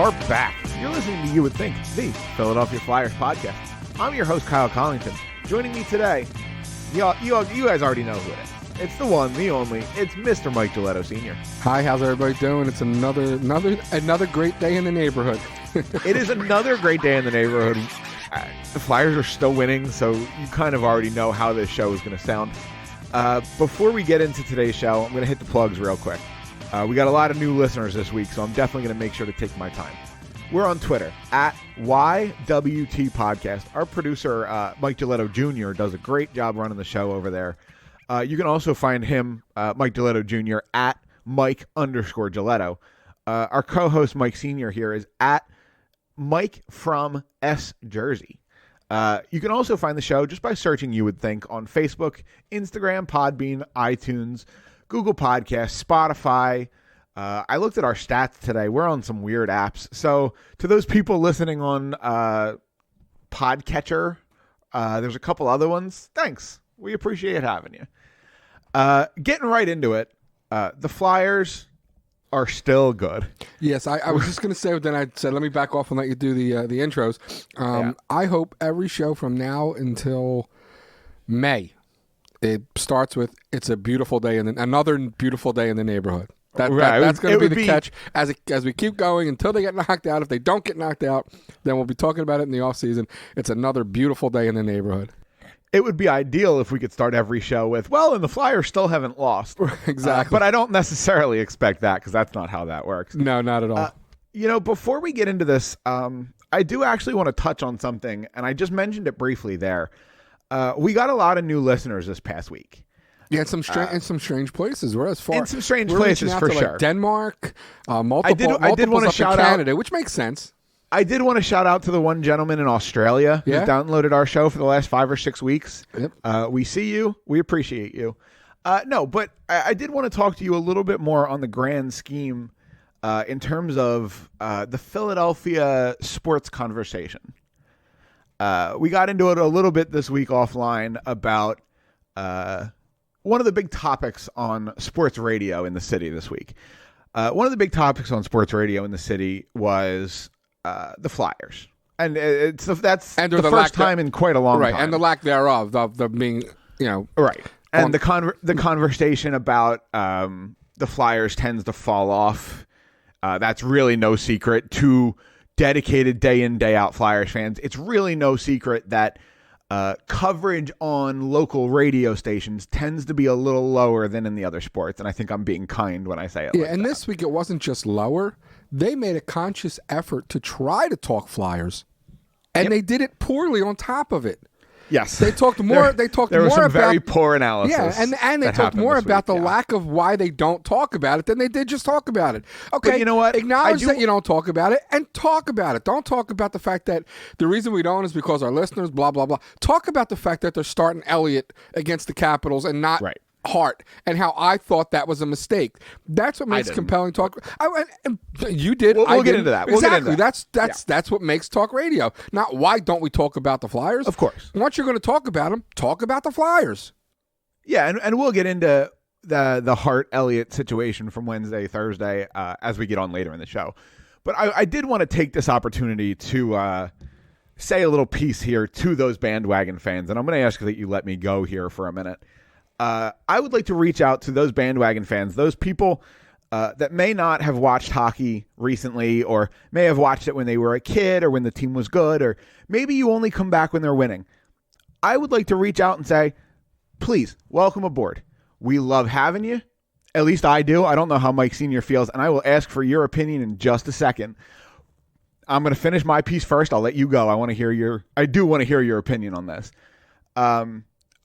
are back. You're listening to You Would Think, the Philadelphia Flyers podcast. I'm your host, Kyle Collington. Joining me today, you guys already know who it is. It's the one, the only. It's Mr. Mike Gilletto Sr. Hi, how's everybody doing? It's another great day in the neighborhood. It is another great day in the neighborhood. The Flyers are still winning, so you kind of already know how this show is going to sound. Before we get into today's show, I'm going to hit the plugs real quick. We got a lot of new listeners this week, so I'm definitely going to make sure to take my time. We're on Twitter, at YWT Podcast. Our producer, Mike Gilletto Jr., does a great job running the show over there. You can also find him, Mike Gilletto Jr., at Mike_Gilletto. Our co-host, Mike Sr. here, is at Mike from S Jersey. You can also find the show just by searching You Would Think on Facebook, Instagram, Podbean, iTunes, Google Podcasts, Spotify. I looked at our stats today. We're on some weird apps. So to those people listening on Podcatcher, there's a couple other ones. Thanks. We appreciate having you. Getting right into it, the Flyers are still good. Yes, I was just going to say, but then I said, let me back off and let you do the intros. I hope every show from now until May, it starts with "It's a beautiful day," and another beautiful day in the neighborhood. That's going to be the catch as we keep going until they get knocked out. If they don't get knocked out, then we'll be talking about it in the off season. It's another beautiful day in the neighborhood. It would be ideal if we could start every show with, well, and the Flyers still haven't lost. Exactly. But I don't necessarily expect that because that's not how that works. No, not at all. Before we get into this, I do actually want to touch on something, and I just mentioned it briefly there. We got a lot of new listeners this past week. Yeah, in some strange places. We're as far in some strange places for sure. Like Denmark, I did want to shout out Canada, which makes sense. I did want to shout out to the one gentleman in Australia who downloaded our show for the last 5 or 6 weeks. Yep. We see you. We appreciate you. But I did want to talk to you a little bit more on the grand scheme in terms of the Philadelphia sports conversation. We got into it a little bit this week offline about one of the big topics on sports radio in the city this week. One of the big topics on sports radio in the city was the Flyers. And that's the first time in quite a long time. Right, and the lack thereof, the being, Right. And the conversation about the Flyers tends to fall off. That's really no secret to dedicated day in, day out Flyers fans. It's really no secret that coverage on local radio stations tends to be a little lower than in the other sports, and I think I'm being kind when I say it. Yeah, this week it wasn't just lower. They made a conscious effort to try to talk Flyers, and they did it poorly on top of it. Yes, they talked more. There was some about very poor analysis. Yeah, and they talked more about the lack of why they don't talk about it than they did just talk about it. Okay, but you know what? Acknowledge that you don't talk about it and talk about it. Don't talk about the fact that the reason we don't is because our listeners, blah blah blah. Talk about the fact that they're starting Elliott against the Capitals and not Hart, and how I thought that was a mistake. That's what makes compelling talk. You did. We'll get into that. Exactly. That's what makes talk radio. Not why don't we talk about the Flyers? Of course. Once you're going to talk about them, talk about the Flyers. Yeah, and we'll get into the Hart Elliott situation from Wednesday, Thursday as we get on later in the show. But I did want to take this opportunity to say a little piece here to those bandwagon fans, and I'm going to ask that you let me go here for a minute. I would like to reach out to those bandwagon fans, those people that may not have watched hockey recently or may have watched it when they were a kid or when the team was good, or maybe you only come back when they're winning. I would like to reach out and say, please, welcome aboard. We love having you. At least I do. I don't know how Mike Sr. feels, and I will ask for your opinion in just a second. I'm going to finish my piece first. I'll let you go. I do want to hear your opinion on this.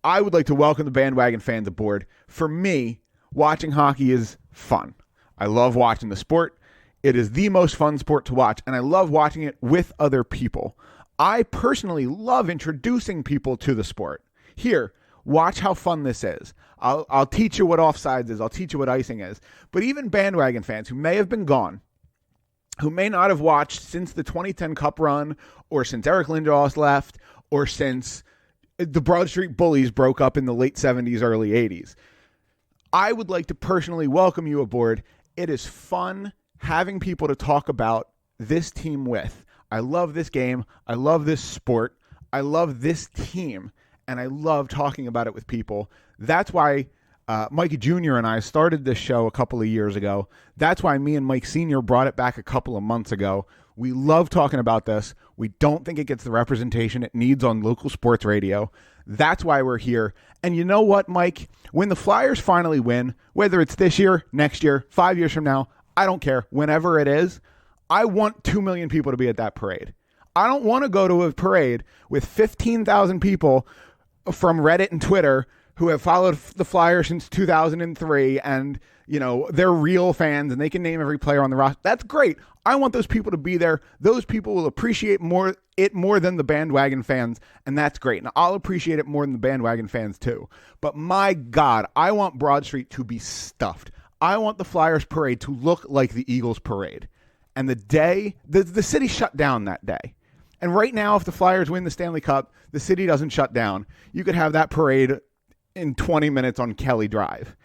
I would like to welcome the bandwagon fans aboard. For me, watching hockey is fun. I love watching the sport. It is the most fun sport to watch, and I love watching it with other people. I personally love introducing people to the sport. Here, watch how fun this is. I'll teach you what offsides is. I'll teach you what icing is. But even bandwagon fans who may have been gone, who may not have watched since the 2010 Cup run, or since Eric Lindros left, or since the Broad Street Bullies broke up in the late 70s, early 80s. I would like to personally welcome you aboard. It is fun having people to talk about this team with. I love this game. I love this sport. I love this team. And I love talking about it with people. That's why Mike Jr. and I started this show a couple of years ago. That's why me and Mike Sr. brought it back a couple of months ago. We love talking about this. We don't think it gets the representation it needs on local sports radio. That's why we're here. And you know what, Mike? When the Flyers finally win, whether it's this year, next year, 5 years from now, I don't care. Whenever it is, I want 2 million people to be at that parade. I don't want to go to a parade with 15,000 people from Reddit and Twitter who have followed the Flyers since 2003 and, you know, they're real fans and they can name every player on the roster. That's great. I want those people to be there. Those people will appreciate it more than the bandwagon fans, and that's great. And I'll appreciate it more than the bandwagon fans too. But my God, I want Broad Street to be stuffed. I want the Flyers parade to look like the Eagles parade. And the city shut down that day. And right now, if the Flyers win the Stanley Cup, the city doesn't shut down. You could have that parade in 20 minutes on Kelly Drive.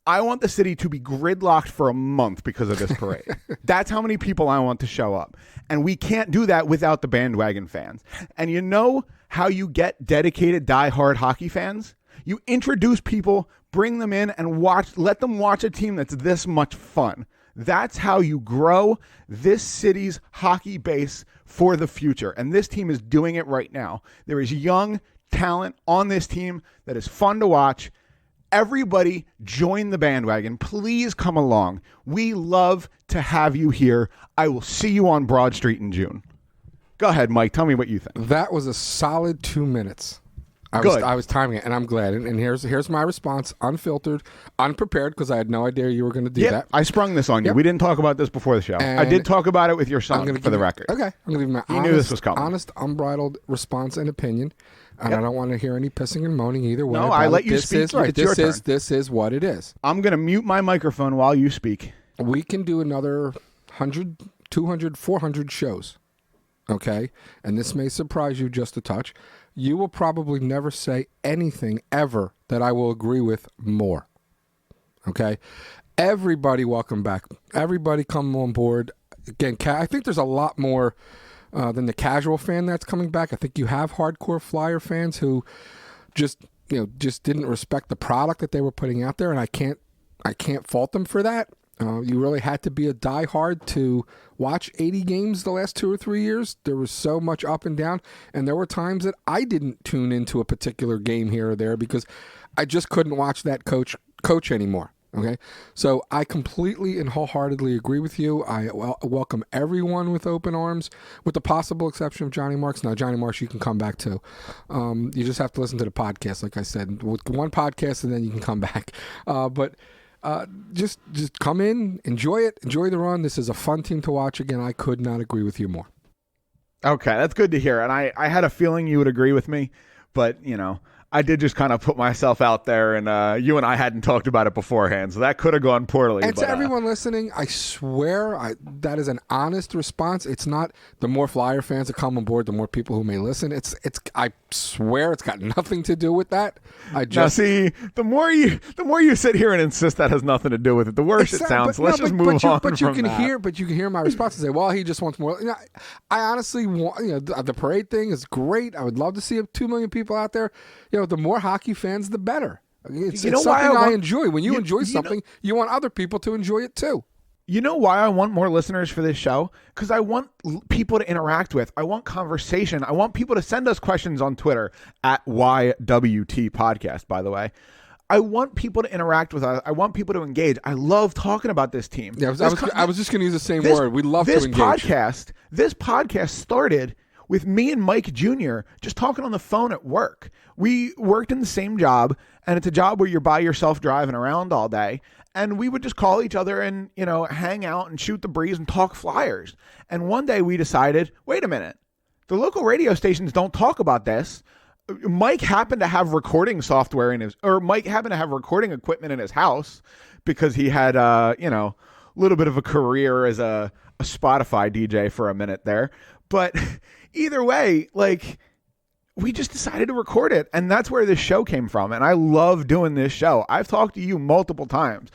I want the city to be gridlocked for a month because of this parade. That's how many people I want to show up. And we can't do that without the bandwagon fans. And you know how you get dedicated diehard hockey fans? You introduce people, bring them in, and let them watch a team that's this much fun. That's how you grow this city's hockey base for the future. And this team is doing it right now. There is young talent on this team that is fun to watch. Everybody join the bandwagon. Please come along. We love to have you here. I will see you on Broad Street in June. Go ahead, Mike. Tell me what you think. That was a solid 2 minutes. I was timing it, and I'm glad. And here's my response, unfiltered, unprepared, because I had no idea you were going to do that. I sprung this on you. We didn't talk about this before the show. And I did talk about it with your son, for the record. Okay. I'm going to give my knew this was coming. honest, unbridled response and opinion. And I don't want to hear any pissing and moaning either way. No, I let you speak. It's your turn. This is what it is. I'm going to mute my microphone while you speak. We can do another 100, 200, 400 shows. Okay? And this may surprise you just a touch. You will probably never say anything ever that I will agree with more. Okay? Everybody welcome back. Everybody come on board. Again, I think there's a lot more than the casual fan that's coming back. I think you have hardcore Flyer fans who just didn't respect the product that they were putting out there, and I can't fault them for that. You really had to be a diehard to watch 80 games the last 2 or 3 years. There was so much up and down, and there were times that I didn't tune into a particular game here or there because I just couldn't watch that coach anymore. Okay, so I completely and wholeheartedly agree with you. I welcome everyone with open arms, with the possible exception of Johnny Marks. Now, Johnny Marks, you can come back too. You just have to listen to the podcast, like I said, with one podcast, and then you can come back. But just come in, enjoy it, enjoy the run. This is a fun team to watch. Again, I could not agree with you more. Okay, that's good to hear. And I had a feeling you would agree with me, but I did just kind of put myself out there, and you and I hadn't talked about it beforehand, so that could have gone poorly. And to everyone listening, I swear that is an honest response. It's not the more Flyer fans that come on board, the more people who may listen. It's I swear it's got nothing to do with that. Now, see, the more you sit here and insist that has nothing to do with it, the worse it sounds. Let's just move on from that. But you can hear my response and say, "Well, he just wants more." I honestly want. The parade thing is great. I would love to see 2 million people out there. The more hockey fans, the better. It's something I enjoy. When you enjoy something, you want other people to enjoy it too. You know why I want more listeners for this show? Because I want people to interact with. I want conversation. I want people to send us questions on Twitter at YWT Podcast, by the way. I want people to interact with us. I want people to engage. I love talking about this team. Yeah, I was just going to use the same word. We love to engage. This podcast started with me and Mike Jr. just talking on the phone at work. We worked in the same job, and it's a job where you're by yourself driving around all day. And we would just call each other and, hang out and shoot the breeze and talk Flyers. And one day we decided, wait a minute, the local radio stations don't talk about this. Mike happened to have recording software Mike happened to have recording equipment in his house because he had, a little bit of a career as a Spotify DJ for a minute there. But either way, we just decided to record it, and that's where this show came from. And I love doing this show. I've talked to you multiple times.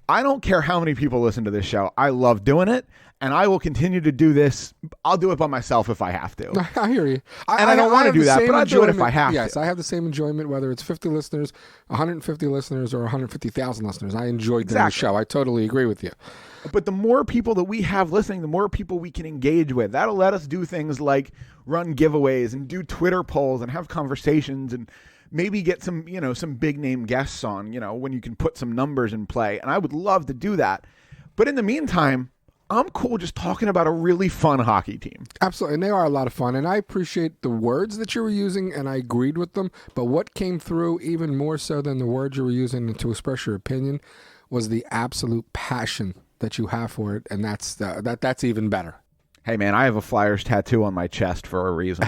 I don't care how many people listen to this show. I love doing it, and I will continue to do this. I'll do it by myself if I have to. I hear you. I don't want to do that, but I'll do it if I have to. Yes, I have the same enjoyment, whether it's 50 listeners, 150 listeners, or 150,000 listeners. I enjoyed doing the show. I totally agree with you. But the more people that we have listening, the more people we can engage with. That'll let us do things like run giveaways and do Twitter polls and have conversations and maybe get some, some big name guests on, when you can put some numbers in play. And I would love to do that. But in the meantime, I'm cool just talking about a really fun hockey team. Absolutely. And they are a lot of fun. And I appreciate the words that you were using, and I agreed with them. But what came through even more so than the words you were using to express your opinion was the absolute passion that you have for it. And that's even better. Hey, man, I have a Flyers tattoo on my chest for a reason.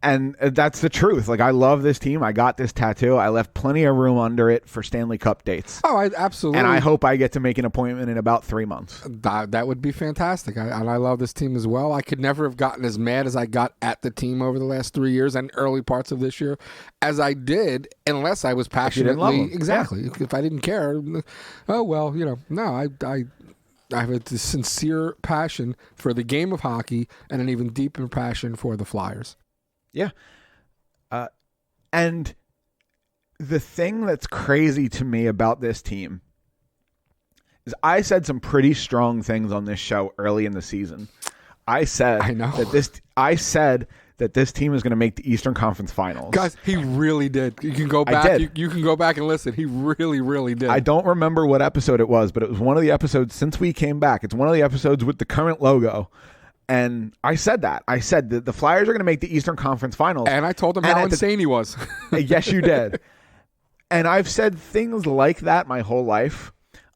And that's the truth. Like, I love this team. I got this tattoo. I left plenty of room under it for Stanley Cup dates. Oh, absolutely. And I hope I get to make an appointment in about 3 months. That would be fantastic. And I love this team as well. I could never have gotten as mad as I got at the team over the last 3 years and early parts of this year as I did, unless I was passionately. Exactly. Yeah. If I didn't care, oh, well, no, I have a sincere passion for the game of hockey and an even deeper passion for the Flyers. Yeah. And the thing that's crazy to me about this team is I said some pretty strong things on this show early in the season. I said that this team is going to make the Eastern Conference Finals. Guys, he really did. You can go back. You can go back and listen. He really, really did. I don't remember what episode it was, but it was one of the episodes since we came back. It's one of the episodes with the current logo. And I said that. I said that the Flyers are going to make the Eastern Conference Finals. And I told him how insane he was. Yes, you did. And I've said things like that my whole life.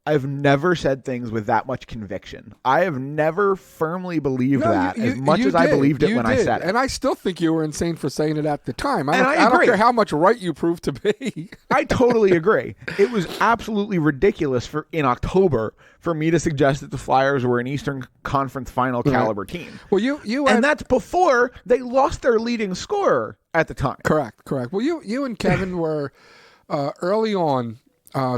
I've never said things with that much conviction. I have never firmly believed that as much as I believed it when I said it. And I still think you were insane for saying it at the time. I don't care how much right you proved to be. I totally agree. It was absolutely ridiculous in October for me to suggest that the Flyers were an Eastern Conference Final caliber team. Well, and that's before they lost their leading scorer at the time. Correct. Well, you and Kevin were early on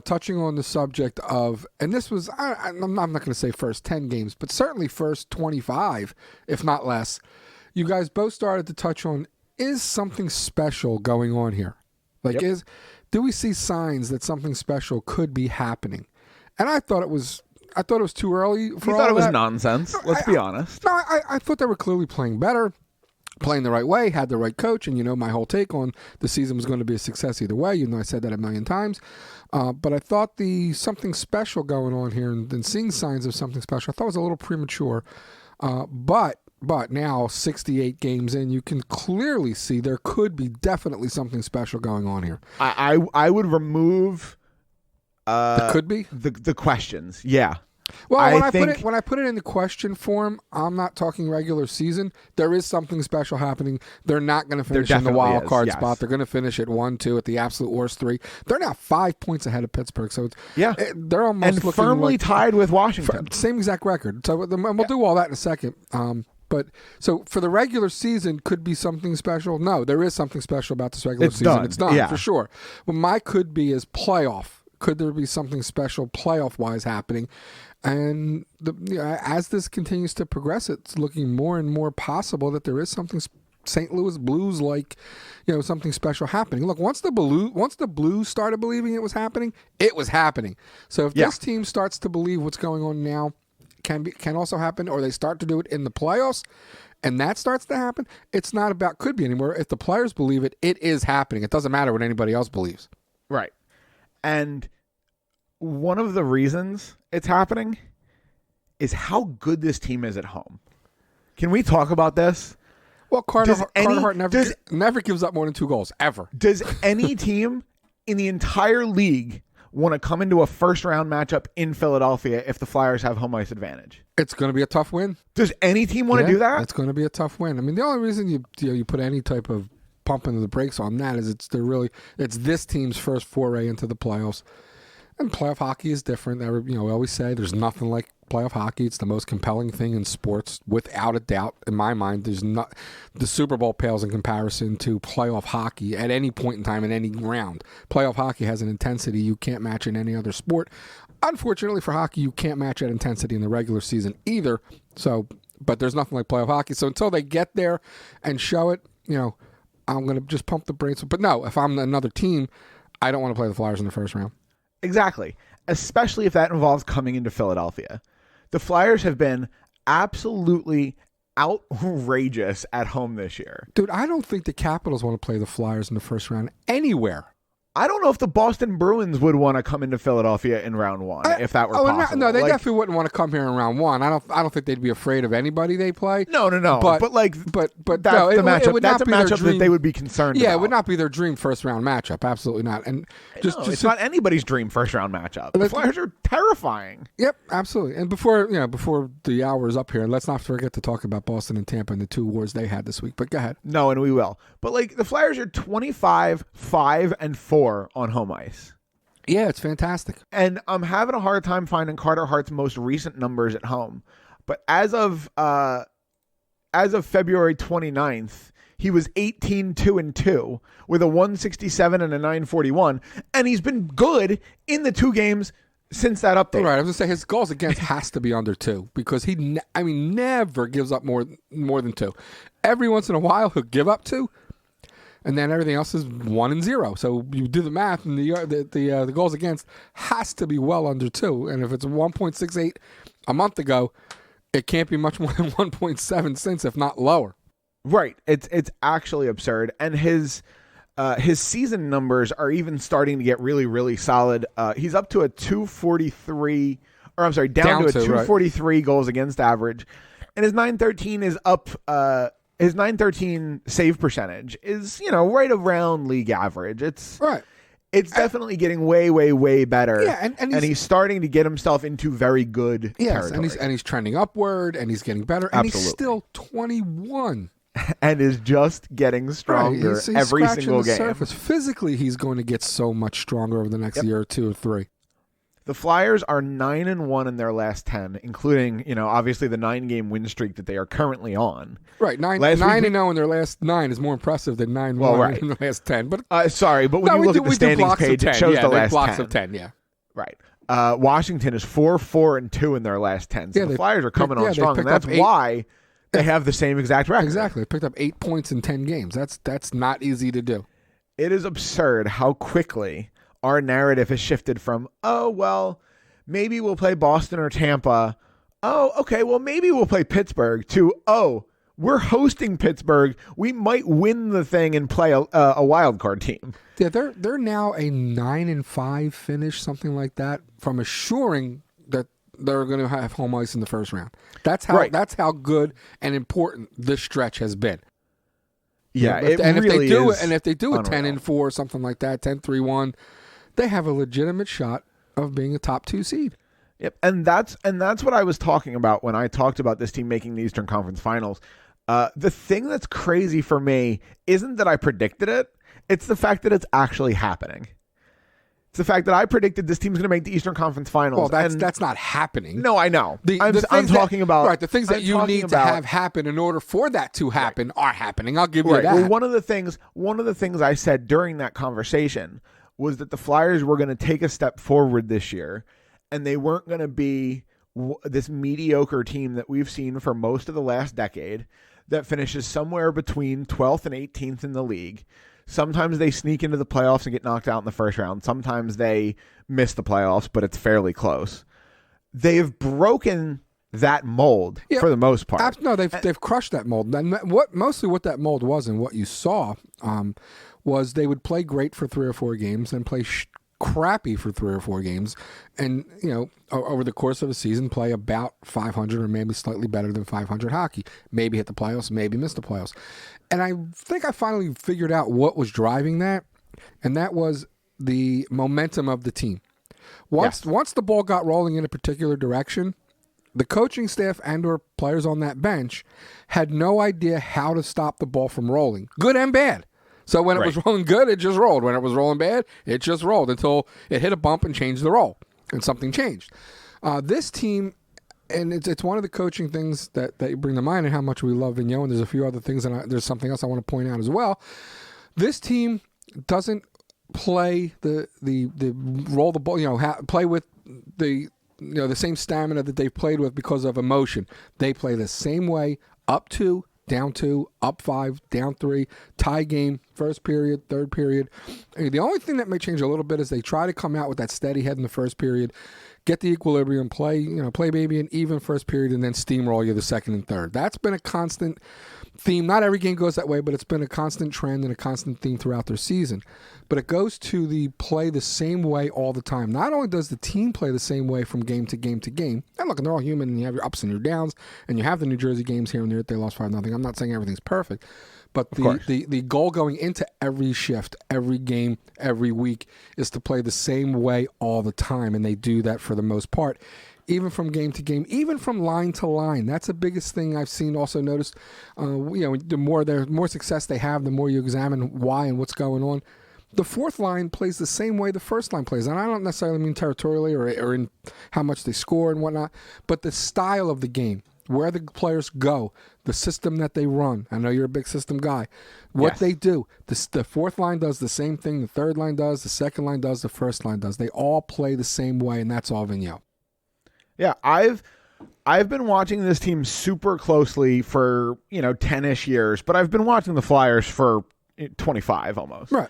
touching on the subject of, and this was, I'm not going to say first 10 games, but certainly first 25, if not less. You guys both started to touch on, is something special going on here? Do we see signs that something special could be happening? And I thought it was too early for all that. You thought it was nonsense, let's be honest. No, I thought they were clearly playing better. Playing the right way, had the right coach, and my whole take on the season was going to be a success either way. I said that a million times. But I thought the something special going on here and seeing signs of something special, I thought was a little premature. But now, 68 games in, you can clearly see there could be definitely something special going on here. I would remove could be the questions. Yeah. Well, when I put it in the question form, I'm not talking regular season. There is something special happening. They're not going to finish in the wild card spot. They're going to finish at 1-2 at the absolute worst 3. They're now 5 points ahead of Pittsburgh. So they're almost looking firmly tied with Washington. Same exact record. So we'll do all that in a second. But so for the regular season, could be something special. No, there is something special about this regular season. Done. It's done for sure. Well, my could be is playoff. Could there be something special playoff-wise happening? And as this continues to progress, it's looking more and more possible that there is something St. Louis Blues like, something special happening. Look, once the Blues started believing it was happening, it was happening. So if this team starts to believe what's going on now can also happen, or they start to do it in the playoffs, and that starts to happen, it's not about could be anymore. If the players believe it, it is happening. It doesn't matter what anybody else believes. Right. And one of the reasons it's happening is how good this team is at home. Can we talk about this? Well, Carter Hart never gives up more than 2 goals, ever. Does any team in the entire league want to come into a first-round matchup in Philadelphia if the Flyers have home ice advantage? It's going to be a tough win. Does any team want to do that? It's going to be a tough win. I mean, the only reason you put any type of pump into the brakes on that is it's this team's first foray into the playoffs. And playoff hockey is different. We always say there's nothing like playoff hockey. It's the most compelling thing in sports, without a doubt. In my mind, the Super Bowl pales in comparison to playoff hockey at any point in time in any round. Playoff hockey has an intensity you can't match in any other sport. Unfortunately for hockey, you can't match that intensity in the regular season either. So, but there's nothing like playoff hockey. So until they get there and show it, I'm going to just pump the brakes. But no, if I'm another team, I don't want to play the Flyers in the first round. Exactly. Especially if that involves coming into Philadelphia. The Flyers have been absolutely outrageous at home this year. Dude, I don't think the Capitals want to play the Flyers in the first round anywhere. I don't know if the Boston Bruins would want to come into Philadelphia in round one, if that were possible. No, they definitely wouldn't want to come here in round one. I don't think they'd be afraid of anybody they play. No. But that's the matchup. It would that's not a be their matchup dream. that they would be concerned about. Yeah, it would not be their dream first round matchup. Absolutely not. And it's not anybody's dream first round matchup. The Flyers are terrifying. Yep, absolutely. And before the hour is up here, let's not forget to talk about Boston and Tampa and the 2 wars they had this week. But go ahead. No, and we will. But the Flyers are 25-5-4 on home ice. Yeah, it's fantastic. And I'm having a hard time finding Carter Hart's most recent numbers at home. But as of February 29th, he was 18-2-2 with a 167 and a 941, and he's been good in the 2 games since that update. Right, I was gonna say his goals against has to be under 2 because he never gives up more than 2. Every once in a while he'll give up 2. And then everything else is 1 and 0. So you do the math, and the goals against has to be well under 2. And if it's 1.68 a month ago, it can't be much more than 1.7 since, if not lower. Right. It's actually absurd. And his season numbers are even starting to get really, really solid. He's up to a 243, or I'm sorry, down to a 243 right. Goals against average, and his 913 is up. His 913 save percentage is, right around league average. It's right. It's definitely getting way, way, way better. Yeah, and he's starting to get himself into very good territory. And he's trending upward, and he's getting better. And he's still 21. And is just getting stronger every single game. Surface. Physically, he's going to get so much stronger over the next year or 2 or 3. The Flyers are 9-1 in their last 10, including, obviously the 9-game win streak that they are currently on. Right, 9-0 in their last 9 is more impressive than 9-1 in the last 10. But but when you look at the standings page, it shows the last blocks 10. Of 10, yeah. Right. Washington is 4-4-2 in their last 10. So the Flyers are coming on strong, and that's why they have the same exact record. Exactly. They picked up 8 points in 10 games. That's not easy to do. It is absurd how quickly our narrative has shifted from, maybe we'll play Boston or Tampa. Oh, okay, well, maybe we'll play Pittsburgh, to, we're hosting Pittsburgh. We might win the thing and play a wild card team. Yeah, they're now a 9-5 finish, something like that, from assuring that they're going to have home ice in the first round. That's how good and important this stretch has been. Yeah, if they do it, and if they do a 10-4, something like that, 10-3-1, they have a legitimate shot of being a top 2 seed. Yep, and that's what I was talking about when I talked about this team making the Eastern Conference Finals. The thing that's crazy for me isn't that I predicted it; it's the fact that it's actually happening. It's the fact that I predicted this team's going to make the Eastern Conference Finals. Well, that's not happening. No, I know. I'm talking about the things that you need to have happen in order for that to happen are happening. I'll give you that. Well, one of the things I said during that conversation was that the Flyers were going to take a step forward this year, and they weren't going to be this mediocre team that we've seen for most of the last decade that finishes somewhere between 12th and 18th in the league. Sometimes they sneak into the playoffs and get knocked out in the first round. Sometimes they miss the playoffs, but it's fairly close. They've broken that mold for the most part. No, they've crushed that mold. And mostly what that mold was and what you saw was they would play great for 3 or 4 games and play crappy for 3 or 4 games, and over the course of a season play about 500 or maybe slightly better than 500 hockey. Maybe hit the playoffs, maybe miss the playoffs. And I think I finally figured out what was driving that, and that was the momentum of the team. Once the ball got rolling in a particular direction, the coaching staff and or players on that bench had no idea how to stop the ball from rolling, good and bad. So when it was rolling good, it just rolled. When it was rolling bad, it just rolled until it hit a bump and changed the roll, and something changed. This team, and it's one of the coaching things that you bring to mind and how much we love Vigneault, and there's a few other things, and there's something else I want to point out as well. This team doesn't play the roll the ball, play with the same stamina that they've played with because of emotion. They play the same way, up 2, down 2, up 5, down 3, tie game, first period, third period. The only thing that may change a little bit is they try to come out with that steady head in the first period, get the equilibrium, play maybe an even first period, and then steamroll you the second and third. That's been a constant theme. Not every game goes that way, but it's been a constant trend and a constant theme throughout their season. But it goes to the play the same way all the time. Not only does the team play the same way from game to game to game, and look, they're all human, and you have your ups and your downs, and you have the New Jersey games here and there. They lost 5-0. I'm not saying everything's perfect, but the goal going into every shift, every game, every week is to play the same way all the time, and they do that for the most part. Even from game to game, even from line to line. That's the biggest thing I've seen. Also noticed, the more success they have, the more you examine why and what's going on. The fourth line plays the same way the first line plays. And I don't necessarily mean territorially or in how much they score and whatnot, but the style of the game, where the players go, the system that they run. I know you're a big system guy. What they do. The fourth line does the same thing the third line does, the second line does, the first line does. They all play the same way, and that's all Vigneault. Yeah, I've been watching this team super closely for 10-ish years, but I've been watching the Flyers for 25 almost. Right.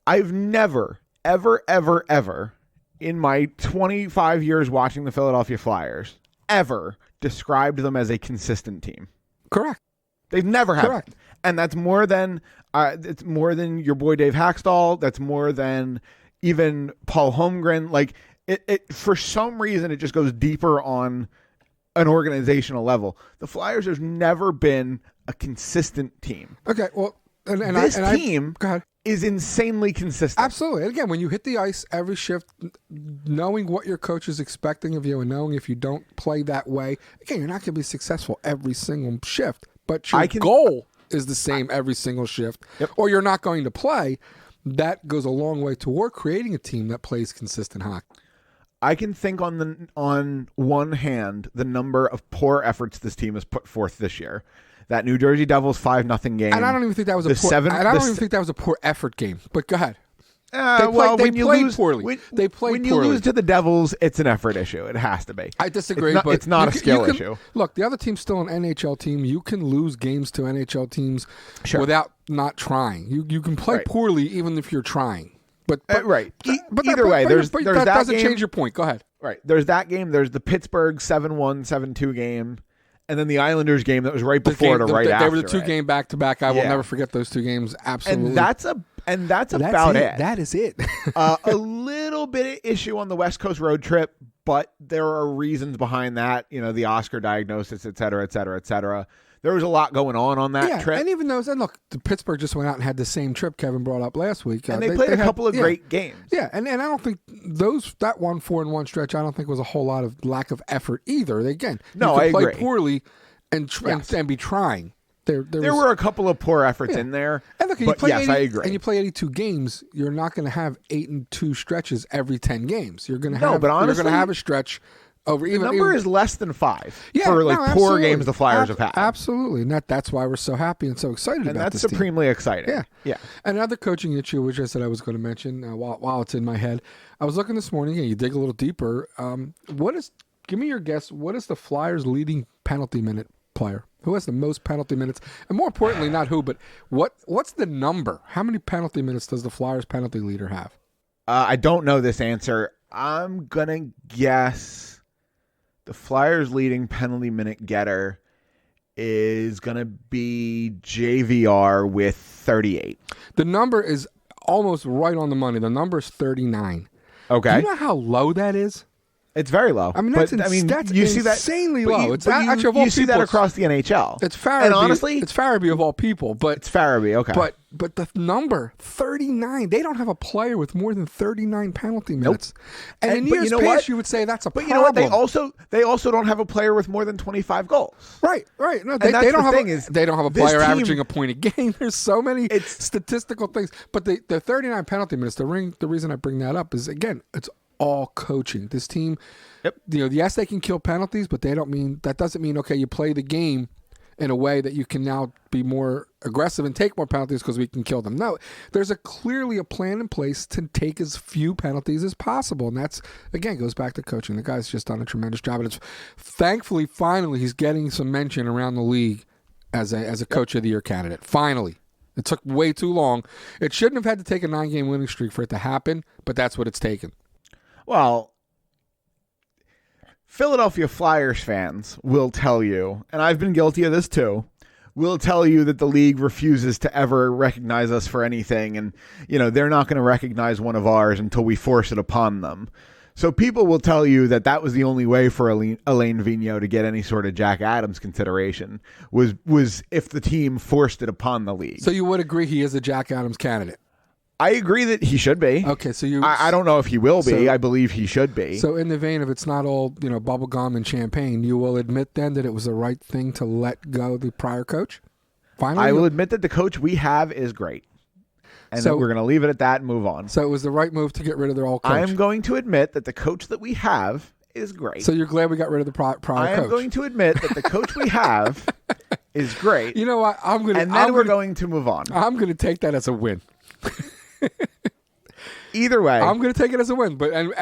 I've never, ever, ever, ever in my 25 years watching the Philadelphia Flyers ever described them as a consistent team. Correct. They've never had. Correct. And that's more than it's more than your boy Dave Haxtell. That's more than even Paul Holmgren. Like it for some reason it just goes deeper on an organizational level. The Flyers, there's never been a consistent team. Okay, well, and this team go ahead. Is insanely consistent. Absolutely. And again, when you hit the ice every shift, knowing what your coach is expecting of you and knowing if you don't play that way, again, you're not going to be successful every single shift. But your goal is the same every single shift, or you're not going to play. That goes a long way toward creating a team that plays consistent hockey. I can think on one hand the number of poor efforts this team has put forth this year. That New Jersey Devils 5-0 game. And I don't even think that was a poor. I don't even think that was a poor effort game. But go ahead. They played poorly. When you lose to the Devils, it's an effort issue. It has to be. I disagree, but it's not a skill issue. issue. Look, the other team's still an NHL team. You can lose games to NHL teams without not trying. You can play poorly even if you're trying. But right. Either way, there's that that doesn't game. Change your point. Go ahead. Right. There's that game. There's the Pittsburgh 7-1, 7-2 game. And then the Islanders game that was right before after. They were the two-game back-to-back. I will never forget those two games. Absolutely. And that's about it. That is it. A little bit of issue on the West Coast road trip, but there are reasons behind that. The Oscar diagnosis, et cetera, et cetera, et cetera. There was a lot going on that trip. And even those, and look, Pittsburgh just went out and had the same trip Kevin brought up last week. And they played a couple of great games. Yeah, and I don't think that 4-1 stretch, I don't think was a whole lot of lack of effort either. I agree. Play poorly and be trying. There were a couple of poor efforts in there. And look, I agree. And you play 82 games, you're not going to have 8-2 stretches every 10 games. You're going to have a stretch. The number is less than 5 for poor games the Flyers have had. Absolutely. And that's why we're so happy and so excited about this team. And that's supremely exciting. Yeah. Another coaching issue, which I said I was going to mention while it's in my head. I was looking this morning, and you dig a little deeper. Give me your guess, what is the Flyers' leading penalty minute player? Who has the most penalty minutes? And more importantly, not who, but what's the number? How many penalty minutes does the Flyers' penalty leader have? I don't know this answer. I'm going to guess the Flyers' leading penalty minute getter is going to be JVR with 38. The number is almost right on the money. The number is 39. Okay. Do you know how low that is? It's very low. I mean, that's insanely low. It's actually of all you see that across the NHL. It's Farabee. And honestly, it's Farabee of all people. But it's Farabee. Okay. But the number 39. They don't have a player with more than 39 penalty minutes. Nope. And in years past, you would say that's a problem. But you know what? They also don't have a player with more than 25 goals. Right. No, they don't have a player averaging a point a game. There's so many statistical things. But the 39 penalty minutes. The reason I bring that up is, again, it's all coaching. This team, yes, they can kill penalties, but that doesn't mean okay, you play the game in a way that you can now be more aggressive and take more penalties because we can kill them. No, there's clearly a plan in place to take as few penalties as possible. And that's, again, goes back to coaching. The guy's just done a tremendous job. And it's thankfully, finally, he's getting some mention around the league as a Coach of the Year candidate. Finally. It took way too long. It shouldn't have had to take a 9-game winning streak for it to happen, but that's what it's taken. Well, Philadelphia Flyers fans will tell you, and I've been guilty of this too, will tell you that the league refuses to ever recognize us for anything, and they're not going to recognize one of ours until we force it upon them. So people will tell you that that was the only way for Alain Vigneault to get any sort of Jack Adams consideration was if the team forced it upon the league. So you would agree he is a Jack Adams candidate? I agree that he should be. Okay, so I don't know if he will be. I believe he should be. So in the vein of it's not all bubble gum and champagne, you will admit then that it was the right thing to let go the prior coach? Finally, I will admit that the coach we have is great. And so, we're going to leave it at that and move on. So it was the right move to get rid of their old coach. I am going to admit that the coach that we have is great. So you're glad we got rid of the prior coach? I am going to admit that the coach we have is great. You know what? We're going to move on. I'm going to take that as a win. Either way, I'm going to take it as a win. But and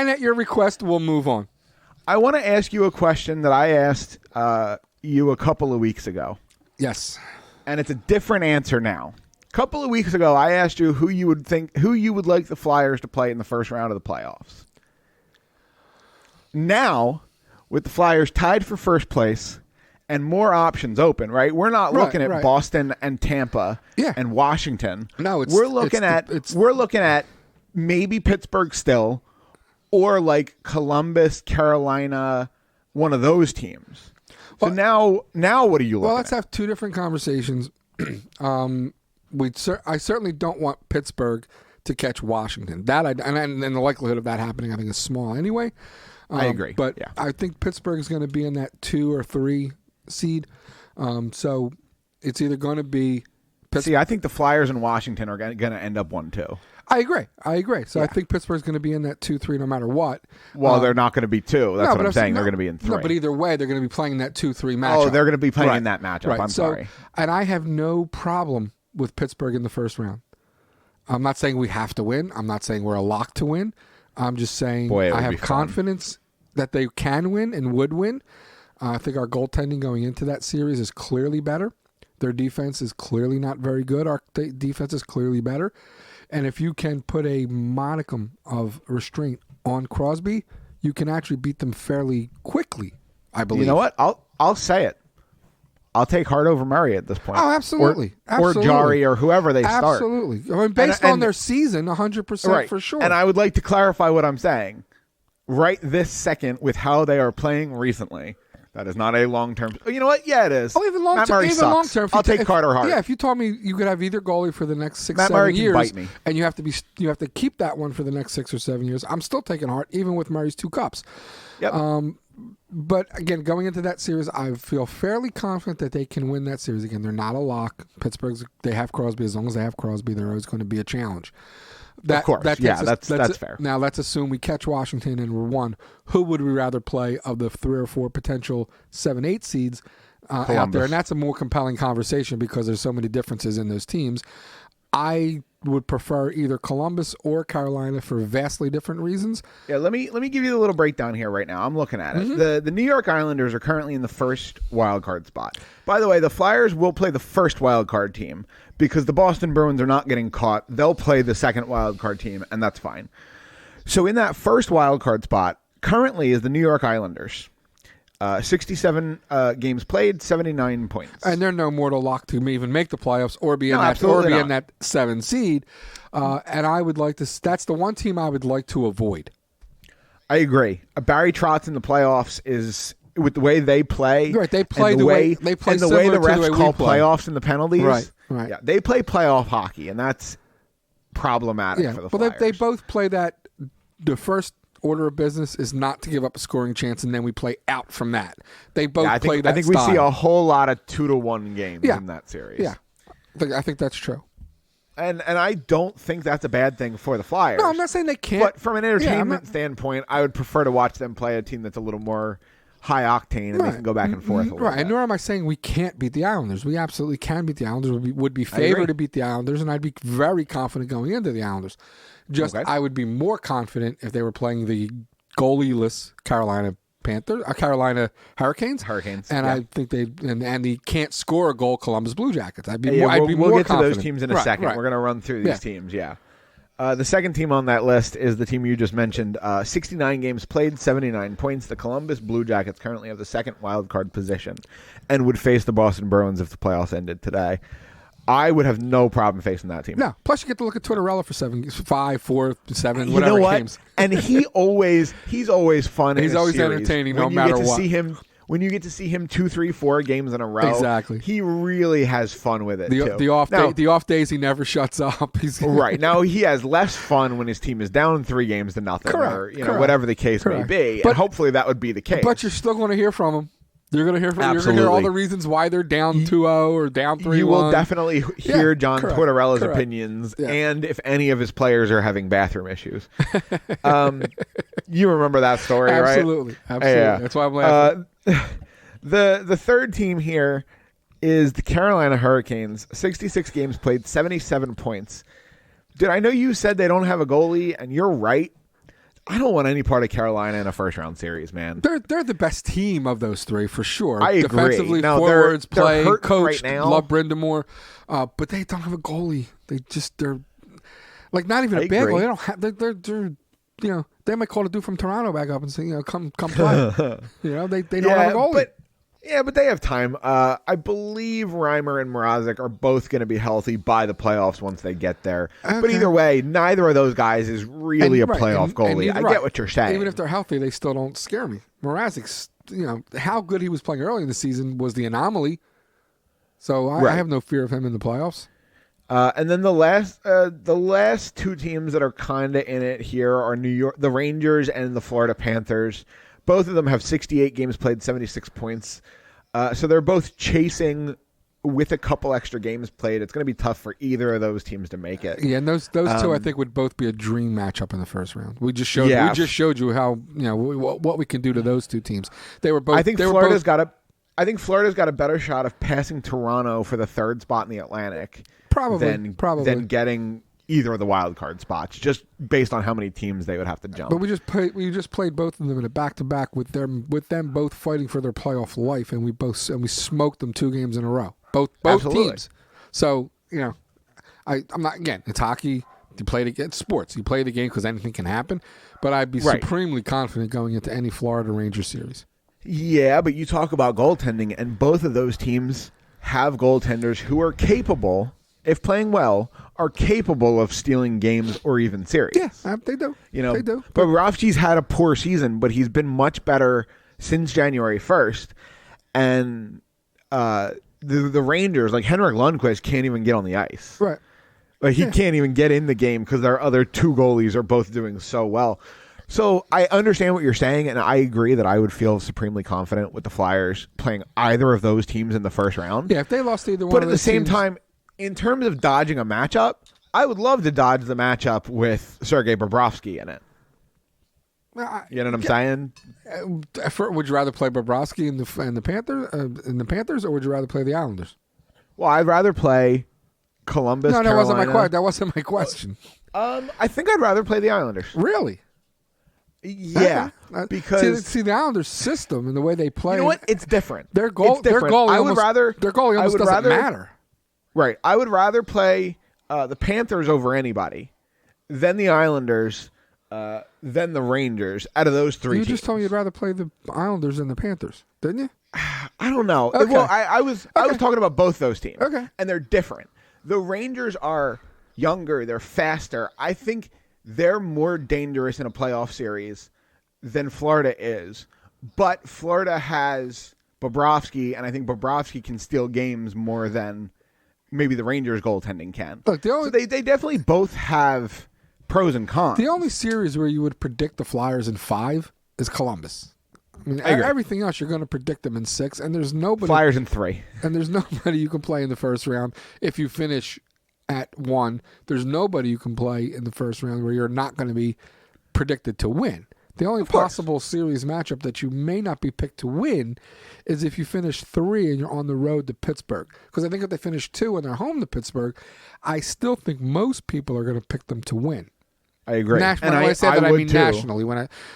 at your request, we'll move on. I want to ask you a question that I asked you a couple of weeks ago. Yes, and it's a different answer now. A couple of weeks ago, I asked you who you would like the Flyers to play in the first round of the playoffs. Now, with the Flyers tied for first place and more options open, right? We're not looking at Boston and Tampa and Washington. No, we're looking at maybe Pittsburgh still, or like Columbus, Carolina, one of those teams. So now what are you looking at? Well, let's have two different conversations. I certainly don't want Pittsburgh to catch Washington. And the likelihood of that happening, I think, is small anyway. I agree. But I think Pittsburgh is going to be in that 2 or 3 seed. So it's either going to be I think the Flyers and Washington are going to end up 1-2. I agree. So I think Pittsburgh's going to be in that 2-3 no matter what. Well, they're not going to be 2. That's what I'm saying. They're going to be in 3. No, but either way, they're going to be playing that 2-3 matchup. Oh, they're going to be playing in that matchup. Right. I'm sorry. And I have no problem with Pittsburgh in the first round. I'm not saying we have to win. I'm not saying we're a lock to win. I'm just saying I have confidence that they can win and would win. I think our goaltending going into that series is clearly better. Their defense is clearly not very good. Our defense is clearly better. And if you can put a modicum of restraint on Crosby, you can actually beat them fairly quickly, I believe. You know what? I'll say it. I'll take Hart over Murray at this point. Oh, absolutely. Or Jari or whoever they start. Absolutely. I mean, based on their season, 100% for sure. And I would like to clarify what I'm saying. Right this second, with how they are playing recently, that is not a long-term. You know what? Yeah, it is. Oh, even long-term. I'll take Carter Hart. Yeah, if you told me you could have either goalie for the next 6, Matt 7 Murray years, can bite me. And you have to keep that one for the next 6 or 7 years, I'm still taking Hart, even with Murray's 2 cups. Yep. But again, going into that series, I feel fairly confident that they can win that series. Again, they're not a lock. They have Crosby. As long as they have Crosby, they're always going to be a challenge. Of course. That's fair. Now, let's assume we catch Washington and we're 1. Who would we rather play of the 3 or 4 potential 7-8 seeds out there? And that's a more compelling conversation because there's so many differences in those teams. I would prefer either Columbus or Carolina for vastly different reasons. Yeah, let me give you the little breakdown here right now. I'm looking at it. The New York Islanders are currently in the first wild card spot. By the way, the Flyers will play the first wild card team because the Boston Bruins are not getting caught. They'll play the second wild card team, and that's fine. So in that first wild card spot, currently is the New York Islanders. 67 games played, 79 points. And they're no mortal lock to even make the playoffs or be in that 7 seed. And I would like to. That's the one team I would like to avoid. I agree. Barry Trotz in the playoffs is with the way they play. Right, they play the way they play, and the way the refs call playoffs and the penalties. Right. Yeah, they play playoff hockey, and that's problematic for the Flyers. They both play that. The first order of business is not to give up a scoring chance, and then we play out from that. They both play that. I think style. We see a whole lot of 2-1 games in that series. Yeah, I think that's true. And I don't think that's a bad thing for the Flyers. No, I'm not saying they can't. But from an entertainment standpoint, I would prefer to watch them play a team that's a little more high octane, and they can go back and forth a little bit. And nor am I saying we can't beat the Islanders. We absolutely can beat the Islanders. Would be favored to beat the Islanders, and I'd be very confident going into the Islanders. I would be more confident if they were playing the goalieless Carolina Hurricanes. And I think and he can't score a goal Columbus Blue Jackets. I'd be more confident. We'll get to those teams in a second. We're going to run through these teams, the second team on that list is the team you just mentioned. 69 games played, 79 points. The Columbus Blue Jackets currently have the second wild card position and would face the Boston Bruins if the playoffs ended today. I would have no problem facing that team. No. Plus, you get to look at Tortorella for 5, 4, 7, you whatever know what? games. And he's always fun. He's always entertaining, no matter what. When you get to see him 2, 3, 4 games in a row, exactly, he really has fun with it. The off days, he never shuts up. Right now, he has less fun when his team is down 3-0. Correct. Or whatever the case may be. And hopefully that would be the case. But you're still going to hear from him. You're going to hear from. You're going to hear all the reasons why they're down 2-0 or down 3-1. You will definitely hear John Tortorella's opinions, and if any of his players are having bathroom issues. You remember that story, right? Absolutely. Yeah. That's why I'm laughing. The third team here is the Carolina Hurricanes. 66 games played, 77 points. Dude, I know you said they don't have a goalie, and you're right. I don't want any part of Carolina in a first-round series, man. They're the best team of those three, for sure. I agree. Defensively, now, forwards, they're play, coach, right now. love Brindamore. But they don't have a goalie. They're like not even a bad goalie. They don't have. They're they might call a dude from Toronto back up and say, come play. They don't have a goalie. But they have time. I believe Reimer and Mrazek are both going to be healthy by the playoffs once they get there. Okay. But either way, neither of those guys is really a playoff goalie. I get what you're saying. Even if they're healthy, they still don't scare me. Mrazek's, how good he was playing early in the season was the anomaly. So I have no fear of him in the playoffs. And then the last two teams that are kind of in it here are the Rangers and the Florida Panthers. Both of them have 68 games played, 76 points. So they're both chasing with a couple extra games played. It's going to be tough for either of those teams to make it. Yeah, and those two I think would both be a dream matchup in the first round. We just showed you how what we can do to those two teams. They were both. I think Florida's got a better shot of passing Toronto for the third spot in the Atlantic. Probably than getting either of the wild card spots, just based on how many teams they would have to jump. But we just played both of them in a back-to-back with them both fighting for their playoff life, and we smoked them 2 games in a row. Both teams. So I'm not, again, it's hockey. You play it against sports. You play the game because anything can happen. But I'd be supremely confident going into any Florida Rangers series. Yeah, but you talk about goaltending, and both of those teams have goaltenders who are capable, if playing well, are capable of stealing games or even series. Yeah, they do. They do. But Bobrovsky's had a poor season, but he's been much better since January 1st. And the Rangers, like Henrik Lundqvist, can't even get on the ice. Right. Like he can't even get in the game because their other 2 goalies are both doing so well. So I understand what you're saying, and I agree that I would feel supremely confident with the Flyers playing either of those teams in the first round. Yeah, if they lost either one but of at those the same teams, time, in terms of dodging a matchup, I would love to dodge the matchup with Sergei Bobrovsky in it. You know what I'm saying? Would you rather play Bobrovsky in the Panthers, or would you rather play the Islanders? Well, I'd rather play Columbus. No, Carolina. that wasn't my question. I think I'd rather play the Islanders. Really? Yeah, because see the Islanders' system and the way they play. You know what? It's different. Their goalie almost doesn't matter. Right. I would rather play the Panthers over anybody, then the Islanders, then the Rangers. Out of those 3 teams. You just told me you'd rather play the Islanders than the Panthers, didn't you? I don't know. Okay. Well, I was talking about both those teams. Okay. And they're different. The Rangers are younger. They're faster. I think they're more dangerous in a playoff series than Florida is. But Florida has Bobrovsky, and I think Bobrovsky can steal games more than maybe the Rangers goaltending can. Look, so they definitely both have pros and cons. The only series where you would predict the Flyers in 5 is Columbus. I mean, everything else you're going to predict them in 6, and there's nobody. Flyers in 3, and there's nobody you can play in the first round if you finish at 1. There's nobody you can play in the first round where you're not going to be predicted to win. The only possible series matchup that you may not be picked to win is if you finish 3 and you're on the road to Pittsburgh. Because I think if they finish 2 and they're home to Pittsburgh, I still think most people are going to pick them to win. I agree. When I say that, I mean nationally.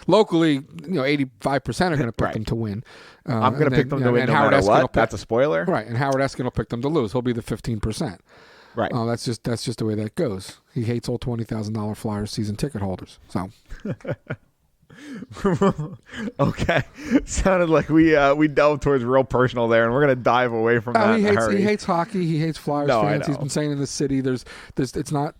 Locally, 85% are going to pick them to win. I'm going to pick them to win no matter what. That's a spoiler. Right, and Howard Eskin will pick them to lose. He'll be the 15%. Right. That's just the way that goes. He hates all $20,000 Flyers season ticket holders. So. Okay, sounded like we delved towards real personal there, and we're gonna dive away from that. He hates hockey. He hates Flyers fans. He's been saying in the city, there's it's not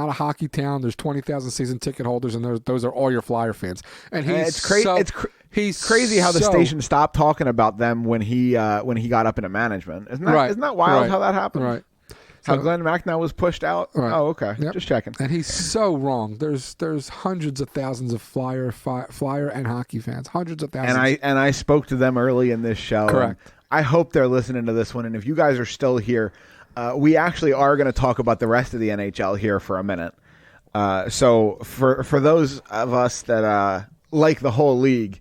a hockey town. There's 20,000 season ticket holders, and those are all your Flyer fans. And he's it's crazy how the station stopped talking about them when he got up into management. Isn't that wild how that happened? Right. How Glenn Macnow was pushed out? Right. Oh, okay. Yep. Just checking. And he's so wrong. There's hundreds of thousands of Flyer and hockey fans. Hundreds of thousands. And I spoke to them early in this show. Correct. I hope they're listening to this one. And if you guys are still here, we actually are going to talk about the rest of the NHL here for a minute. So for those of us that like the whole league,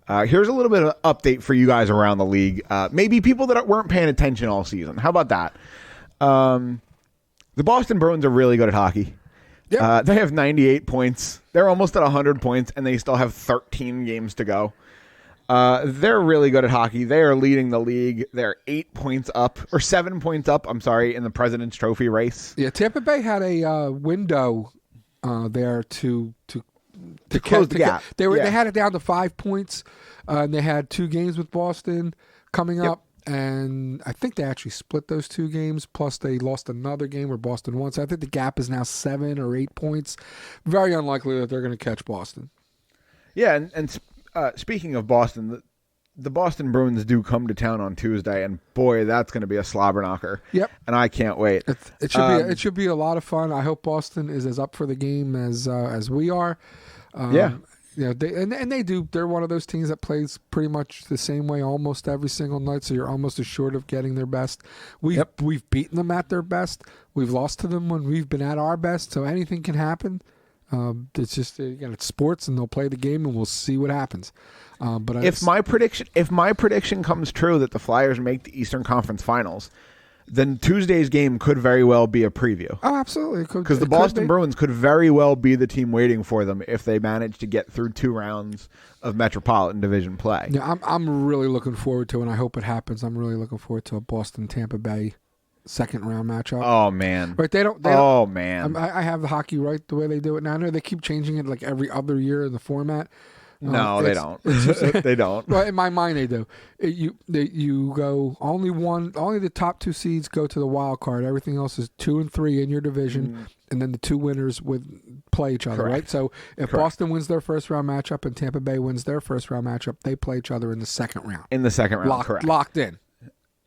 here's a little bit of an update for you guys around the league. Maybe people that weren't paying attention all season. How about that? The Boston Bruins are really good at hockey. Yep. They have 98 points. They're almost at 100 points, and they still have 13 games to go. They're really good at hockey. They are leading the league. They're 7 points up, in the President's Trophy race. Yeah, Tampa Bay had a window there to close the gap. They had it down to 5 points, and they had 2 games with Boston coming up. And I think they actually split those 2 games, plus they lost another game where Boston won. So I think the gap is now 7 or 8 points. Very unlikely that they're going to catch Boston. Yeah, and speaking of Boston, the Boston Bruins do come to town on Tuesday, and boy, that's going to be a slobber knocker. Yep. And I can't wait. It should be a lot of fun. I hope Boston is as up for the game as we are. Yeah. They're one of those teams that plays pretty much the same way almost every single night, so you're almost assured of getting their best. We've beaten them at their best. We've lost to them when we've been at our best, so anything can happen. It's just, again, it's sports, and they'll play the game, and we'll see what happens. But if my prediction comes true that the Flyers make the Eastern Conference Finals, then Tuesday's game could very well be a preview. Oh, absolutely. Because the Boston Bruins could very well be the team waiting for them if they manage to get through 2 rounds of Metropolitan Division play. Yeah, I'm really looking forward to it, and I hope it happens. I'm really looking forward to a Boston-Tampa Bay second-round matchup. Oh, man. Right, man. I have the hockey right the way they do it now. I know they keep changing it like every other year in the format. No, they don't. They don't. Well, in my mind, they do. You go only the top 2 seeds go to the wild card. Everything else is 2 and 3 in your division, and then the 2 winners would play each other. Correct. Right. So if Boston wins their first round matchup and Tampa Bay wins their first round matchup, they play each other in the second round. Correct. Locked in.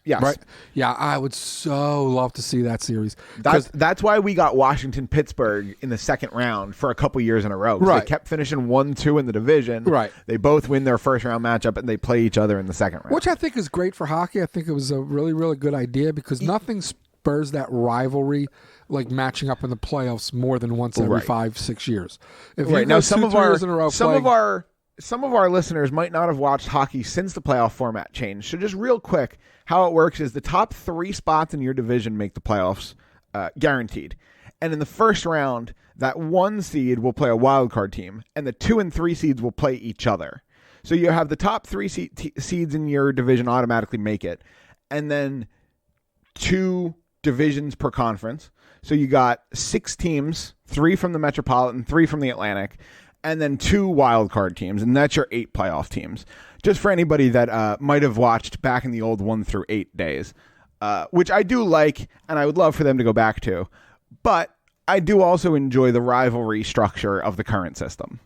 Yes. Right. Yeah, I would so love to see that series. That's why we got Washington-Pittsburgh in the second round for a couple years in a row. Right. They kept finishing 1-2 in the division. Right. They both win their first round matchup, and they play each other in the second round. Which I think is great for hockey. I think it was a really, really good idea because nothing spurs that rivalry like matching up in the playoffs more than once every 5-6 years. If you now some of our listeners might not have watched hockey since the playoff format changed. So just real quick, how it works is the top 3 spots in your division make the playoffs guaranteed. And in the first round, that 1 seed will play a wild card team, and the 2 and 3 seeds will play each other. So you have the top 3 seeds in your division automatically make it, and then 2 divisions per conference. So you got 6 teams, 3 from the Metropolitan, 3 from the Atlantic, and then 2 wild card teams, and that's your 8 playoff teams. Just for anybody that might have watched back in the old 1 through 8 days, which I do like, and I would love for them to go back to. But I do also enjoy the rivalry structure of the current system.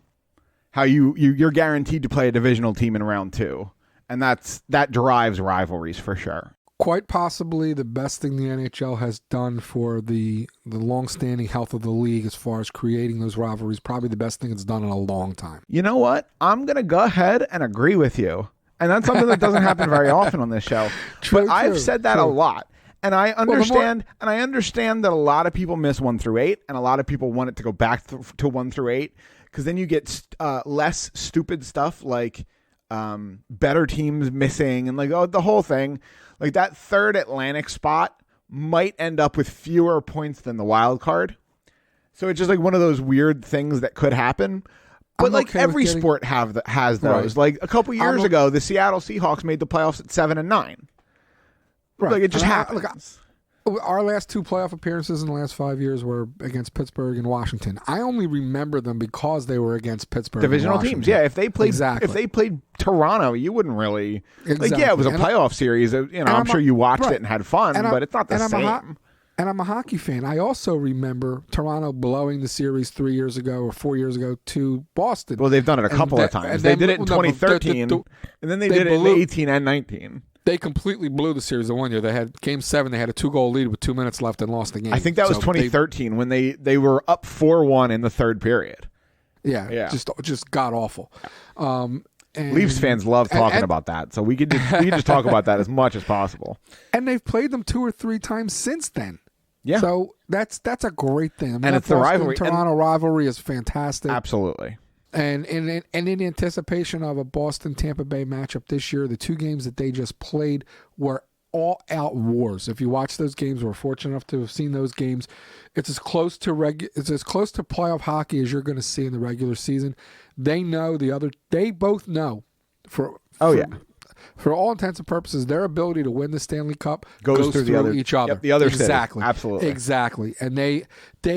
How you're guaranteed to play a divisional team in round 2, and that drives rivalries for sure. Quite possibly the best thing the NHL has done for the long-standing health of the league as far as creating those rivalries. Probably the best thing it's done in a long time. You know what? I'm going to go ahead and agree with you. And that's something that doesn't happen very often on this show. But I've said that a lot. And I understand, that a lot of people miss 1 through 8, and a lot of people want it to go back to 1 through 8, because then you get less stupid stuff like better teams missing and like the whole thing. Like that third Atlantic spot might end up with fewer points than the wild card. So it's just like one of those weird things that could happen. But like every sport has those. Right. Like a couple years ago, the Seattle Seahawks made the playoffs at 7-9. Right. Like it just happens. Our last 2 playoff appearances in the last 5 years were against Pittsburgh and Washington. I only remember them because they were against Pittsburgh. Divisional and teams, yeah. If they played Toronto, you wouldn't really like. Yeah, it was a playoff series. I'm sure you watched it and had fun, but it's not the same. And I'm a hockey fan. I also remember Toronto blowing the series 3 years ago or 4 years ago to Boston. Well, they've done it a couple of times. They did it in 2013, and then they did it in 18 and 19. They completely blew the series the one year. They had Game 7. They had a 2-goal lead with 2 minutes left and lost the game. I think that was 2013 when they were up 4-1 in the third period. Yeah. Just god awful. And Leafs fans love talking about that, so we could just talk about that as much as possible. And they've played them 2 or 3 times since then. Yeah. So that's a great thing. I mean, and it's the rivalry. Toronto rivalry is fantastic. Absolutely. And in anticipation of a Boston-Tampa Bay matchup this year, the 2 games that they just played were all-out wars. If you watch those games, we're fortunate enough to have seen those games. It's as close to playoff hockey as you're going to see in the regular season. They both know for all intents and purposes, their ability to win the Stanley Cup goes through each other. Yep, the other exactly, city. Absolutely, exactly. And they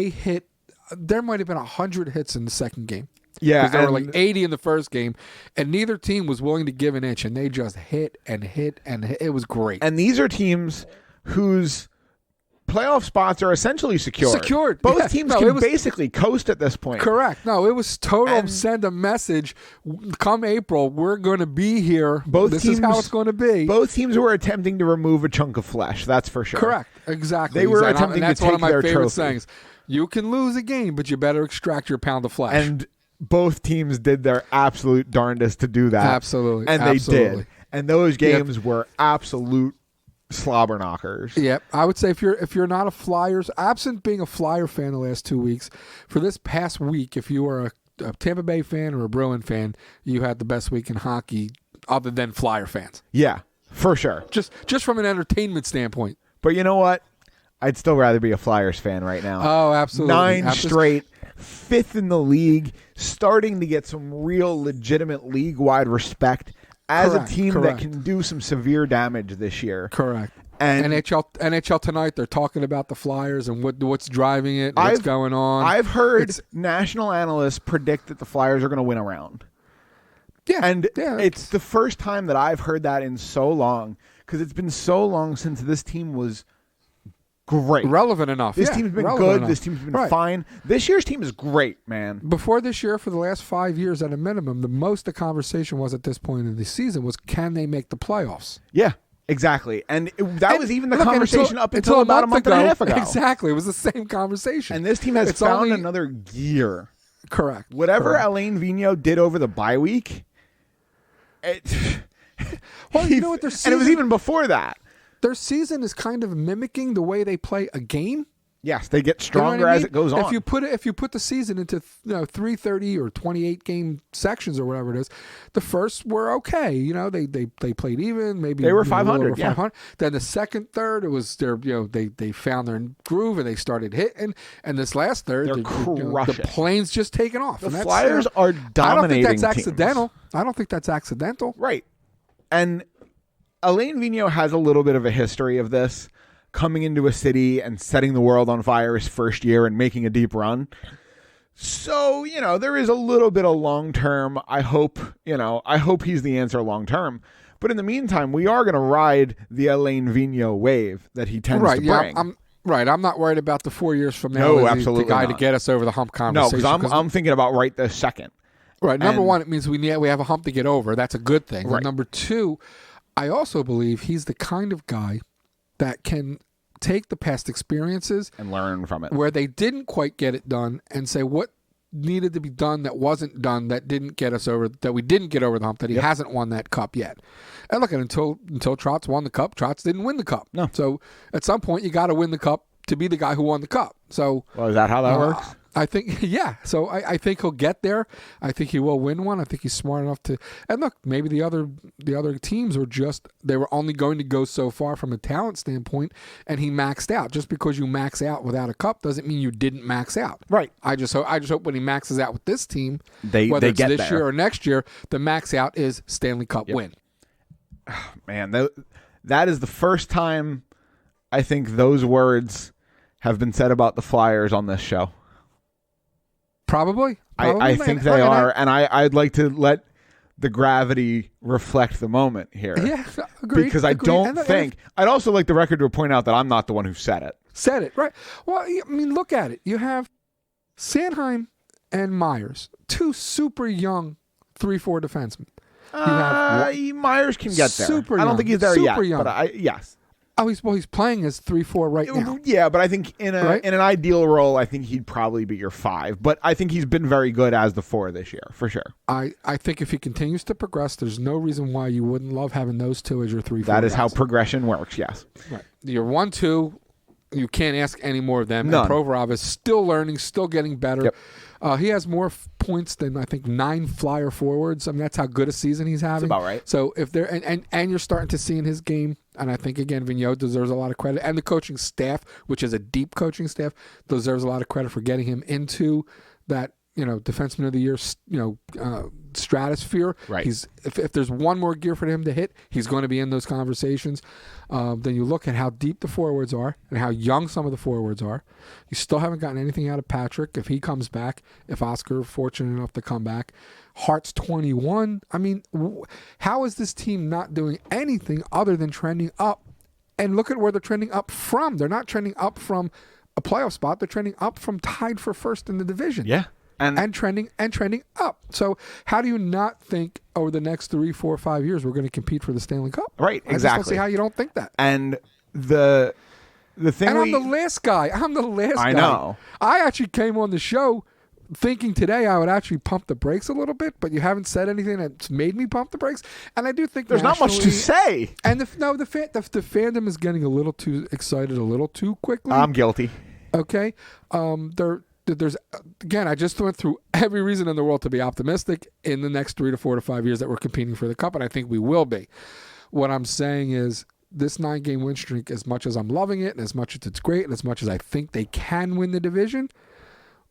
hit. There might have been 100 hits in the second game. Yeah, because there were like 80 in the first game, and neither team was willing to give an inch, and they just hit and hit and hit. It was great. And these are teams whose playoff spots are essentially secured. Both teams can basically coast at this point. Correct. No, it was total send a message. Come April, we're going to be here. This is how it's going to be. Both teams were attempting to remove a chunk of flesh. That's for sure. Correct. Exactly. They were attempting to take their trophy. That's one of my favorite sayings. You can lose a game, but you better extract your pound of flesh. And both teams did their absolute darndest to do that. Absolutely. And they did. And those games were absolute slobber knockers. Yep. I would say if you're not a Flyers, absent being a Flyer fan the last 2 weeks, for this past week, if you are a Tampa Bay fan or a Bruin fan, you had the best week in hockey other than Flyer fans. Yeah, for sure. Just from an entertainment standpoint. But you know what? I'd still rather be a Flyers fan right now. Oh, absolutely. 9 straight, 5th in the league, starting to get some real legitimate league-wide respect as a team that can do some severe damage this year. Correct. And NHL tonight, they're talking about the Flyers and what's driving it, what's going on. I've heard national analysts predict that the Flyers are going to win a round. Yeah. And it's the first time that I've heard that in so long, because it's been so long since this team was great. Relevant enough. This team's been good. This team's been fine. This year's team is great, man. Before this year, for the last 5 years at a minimum, the conversation was at this point in the season was, can they make the playoffs? Yeah, exactly. And that was even the conversation up until about a month and a half ago. Exactly. It was the same conversation. And this team has found another gear. Correct. Whatever Alain Vigneault did over the bye week, well, you know what? And it was even before that. Their season is kind of mimicking the way they play a game. Yes, they get stronger as it goes on. If you put the season into 330 or 28 game sections or whatever it is, the first were okay. They played even. Maybe they were 500. Yeah. 500. Then the second third, it was they found their groove and they started hitting. And this last third, the plane's just taking off. The Flyers are dominating. I don't think that's teams. accidental. I don't think that's accidental. Right. And Alain Vigneault has a little bit of a history of this, coming into a city and setting the world on fire his first year and making a deep run. So, there is a little bit of long-term. I hope he's the answer long-term. But in the meantime, we are going to ride the Alain Vigneault wave that he tends to bring. I'm not worried about the 4 years from now. No, absolutely the guy not. to get us over the hump conversation. No, because I'm thinking about right this second. Right. Number one, it means we have a hump to get over. That's a good thing. Right. Number two, I also believe he's the kind of guy that can take the past experiences and learn from it, where they didn't quite get it done, and say, what needed to be done that wasn't done that we didn't get over the hump, that he hasn't won that cup yet. And look, until Trotz won the cup, Trotz didn't win the cup. No. So at some point you got to win the cup to be the guy who won the cup. So well, is that how that works? I think, yeah. So I think he'll get there. I think he will win one. I think he's smart enough to. And look, maybe the other teams they were only going to go so far from a talent standpoint, and he maxed out. Just because you max out without a cup doesn't mean you didn't max out. Right. I just hope when he maxes out with this team, they whether it's get this there. year or next year, the max out is Stanley Cup win. Man, that is the first time I think those words have been said about the Flyers on this show. Probably. I think they are, and I'd like to let the gravity reflect the moment here. Yeah, agreed. Because I don't think... I'd also like the record to point out that I'm not the one who said it. Said it, right. Well, I mean, look at it. You have Sanheim and Myers, two super young 3-4 defensemen. Myers can get there. Super I don't young, think he's there super yet, young. but yes. Oh, he's playing as 3-4 right now. Yeah, but I think in an ideal role, I think he'd probably be your 5. But I think he's been very good as the 4 this year, for sure. I think if he continues to progress, there's no reason why you wouldn't love having those two as your 3-4 That is guys. how progression works, yes. Right. Your 1-2, you can't ask any more of them. None. And Provorov is still learning, still getting better. Yep. He has more points than I think 9 Flyer forwards. I mean, that's how good a season he's having. That's about right. So if they're and you're starting to see in his game, and I think again Vigneault deserves a lot of credit, and the coaching staff, which is a deep coaching staff, deserves a lot of credit for getting him into that defenseman of the year stratosphere. Right. If there's one more gear for him to hit, he's going to be in those conversations. Then you look at how deep the forwards are and how young some of the forwards are. You still haven't gotten anything out of Patrick. If he comes back, if Oscar fortunate enough to come back, Hart's 21. I mean, how is this team not doing anything other than trending up? And look at where they're trending up from. They're not trending up from a playoff spot. They're trending up from tied for first in the division. Yeah. And trending up. So how do you not think over the next 3, 4, 5 years we're going to compete for the Stanley Cup? Right, exactly. I just don't see how you don't think that. And the thing I'm the last guy. I know. I actually came on the show thinking today I would actually pump the brakes a little bit, but you haven't said anything that's made me pump the brakes. And I do think there's not much to say. And the fandom is getting a little too excited a little too quickly. I'm guilty. Okay. There's again, I just went through every reason in the world to be optimistic in the next 3 to 4 to 5 years that we're competing for the cup, and I think we will be. What I'm saying is this 9-game win streak, as much as I'm loving it, and as much as it's great, and as much as I think they can win the division,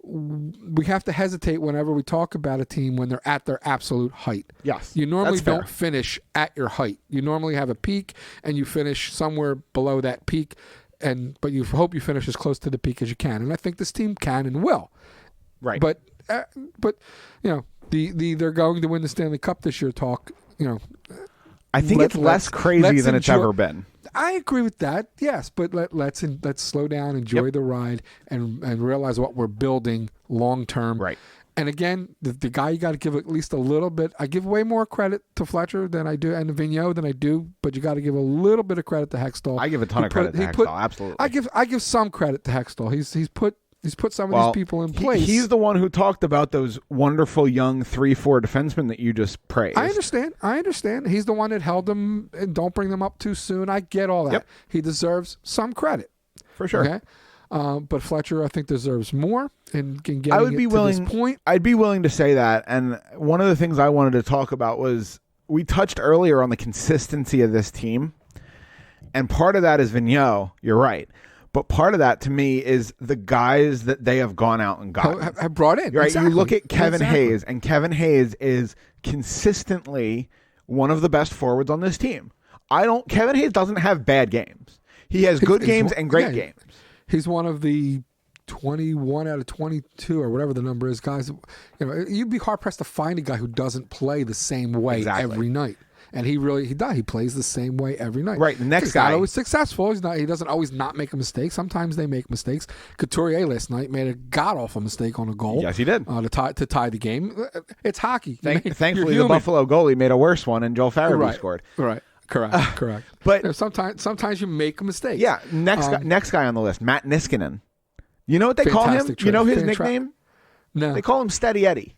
we have to hesitate whenever we talk about a team when they're at their absolute height. Yes, you normally that's fair. don't finish at your height. You normally have a peak, and you finish somewhere below that peak. But you hope you finish as close to the peak as you can, and I think this team can and will. Right. But they're going to win the Stanley Cup this year. I think it's less crazy than it's ever been. I agree with that. Yes, but let's slow down, enjoy the ride, and realize what we're building long term. Right. And again, the guy you got to give at least a little bit. I give way more credit to Fletcher than I do, and Vigneault than I do, but you got to give a little bit of credit to Hextall. I give a ton of credit to Hextall, absolutely. I give some credit to Hextall. He's put some of these people in place. He's the one who talked about those wonderful young 3-4 defensemen that you just praised. I understand. He's the one that held them and don't bring them up too soon. I get all that. Yep. He deserves some credit. For sure. Okay. But Fletcher, I think, deserves more. And can get to this point. I'd be willing to say that. And one of the things I wanted to talk about was we touched earlier on the consistency of this team. And part of that is Vigneault. You're right. But part of that, to me, is the guys that they have gone out and gotten. Have brought in. Right? Exactly. You look at Kevin Hayes, and Kevin Hayes is consistently one of the best forwards on this team. Kevin Hayes doesn't have bad games. He has good games and great games. He's one of the 21 out of 22 or whatever the number is, guys. You'd be hard pressed to find a guy who doesn't play the same way every night. And he does. He plays the same way every night. Right. The next He's guy. not always successful. He doesn't always not make a mistake. Sometimes they make mistakes. Couturier last night made a god awful mistake on a goal. Yes, he did. To tie the game. It's hockey. Thankfully, the Buffalo goalie made a worse one, and Joel Farabee scored. Right. Correct. But sometimes you make a mistake. Yeah. Next guy on the list, Matt Niskanen. You know what they call him? You know his nickname? No. They call him Steady Eddie.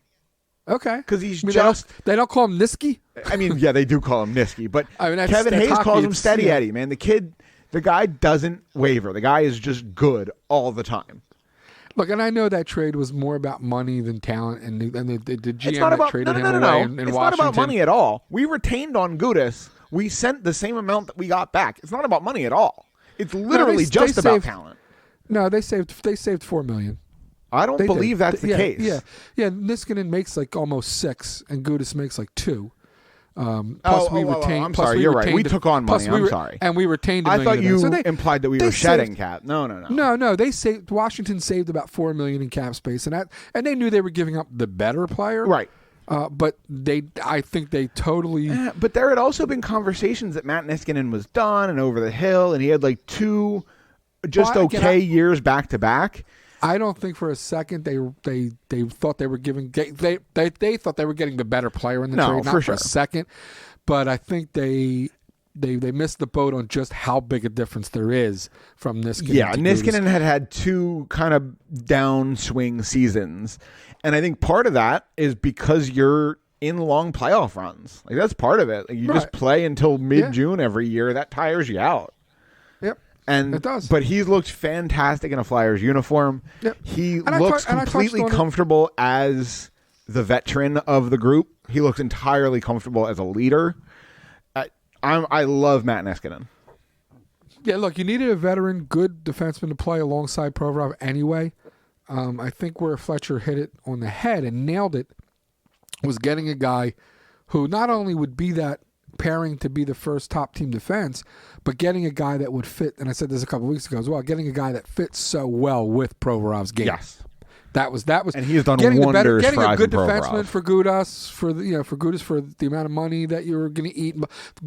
Okay. Because he's I mean, just... They don't call him Niski? I mean, yeah, they do call him Niski. But I mean, Kevin that's Hayes hockey. calls him It's- Steady yeah. Eddie, man. The guy doesn't waver. The guy is just good all the time. Look, and I know that trade was more about money than talent, and the GM It's not about... that traded him No. away in It's Washington. not about money at all. We retained on Gudas. We sent the same amount that we got back. It's not about money at all. It's literally just about talent. No, they saved $4 million. I don't believe that's the case. Yeah. Niskanen makes like almost $6, and Gudas makes like $2. Plus we retained. I'm sorry, you're right. We took on money. I'm sorry, and we retained. I thought you implied that we were shedding cap. No. No. They saved. Washington saved about $4 million in cap space, and they knew they were giving up the better player, right? But I think they totally. But there had also been conversations that Matt Niskanen was done and over the hill, and he had like 2 years back to back. I don't think for a second they thought they were giving they thought they were getting the better player in the trade, not for a second. But I think they missed the boat on just how big a difference there is from Niskanen. Yeah, Niskanen had 2 kind of downswing seasons, and I think part of that is because you're in long playoff runs. Like that's part of it. Like, you just play until mid-June every year. That tires you out. Yep. And it does. But he's looked fantastic in a Flyers uniform. Yep. He looks completely comfortable as the veteran of the group. He looks entirely comfortable as a leader. I love Matt Niskanen. Yeah, look, you needed a veteran, good defenseman to play alongside Provorov anyway. I think where Fletcher hit it on the head and nailed it was getting a guy who not only would be that pairing to be the first top team defense, but getting a guy that would fit, and I said this a couple of weeks ago as well, getting a guy that fits so well with Provorov's game. Yes. That was, and he has done getting wonders getting for a good Provorov. defenseman for Gudas for the amount of money that you were going to eat.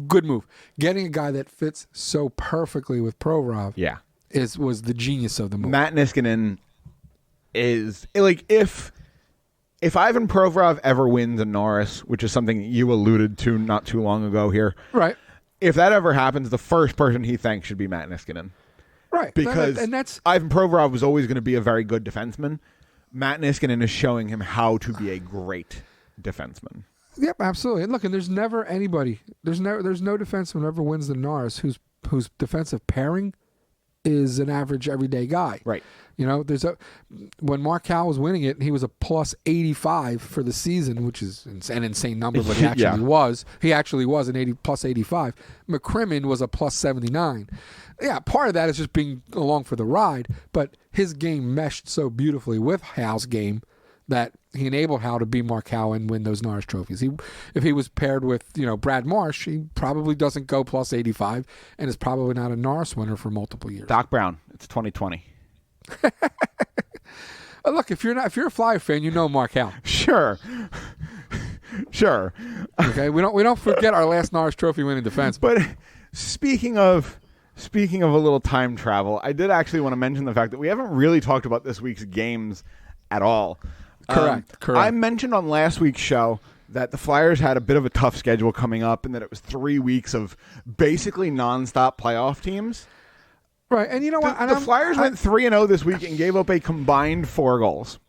Good move. Getting a guy that fits so perfectly with Provorov, was the genius of the move. Matt Niskanen is like if Ivan Provorov ever wins a Norris, which is something you alluded to not too long ago here, right? If that ever happens, the first person he thanks should be Matt Niskanen, right? Because Ivan Provorov was always going to be a very good defenseman. Matt Niskanen is showing him how to be a great defenseman. Yep, absolutely. And look, and there's never anybody, there's no defenseman who ever wins the Norris whose defensive pairing is an average everyday guy. Right. You know, when Mark Howe was winning it, he was a plus 85 for the season, which is an insane number, but he actually was. He actually was an plus 85. McCrimmon was a plus 79. Yeah, part of that is just being along for the ride, but his game meshed so beautifully with Howe's game that he enabled Howe to be Mark Howe and win those Norris trophies. If he was paired with Brad Marsh, he probably doesn't go plus 85 and is probably not a Norris winner for multiple years. Doc Brown, it's 2020. Look, if you're a Flyer fan, you know Mark Howe. Sure. Okay, we don't forget our last Norris Trophy winning defense. But speaking of a little time travel, I did actually want to mention the fact that we haven't really talked about this week's games at all. Correct. I mentioned on last week's show that the Flyers had a bit of a tough schedule coming up and that it was 3 weeks of basically nonstop playoff teams. Right, and you know what? The Flyers went 3-0 this week and gave up a combined 4 goals.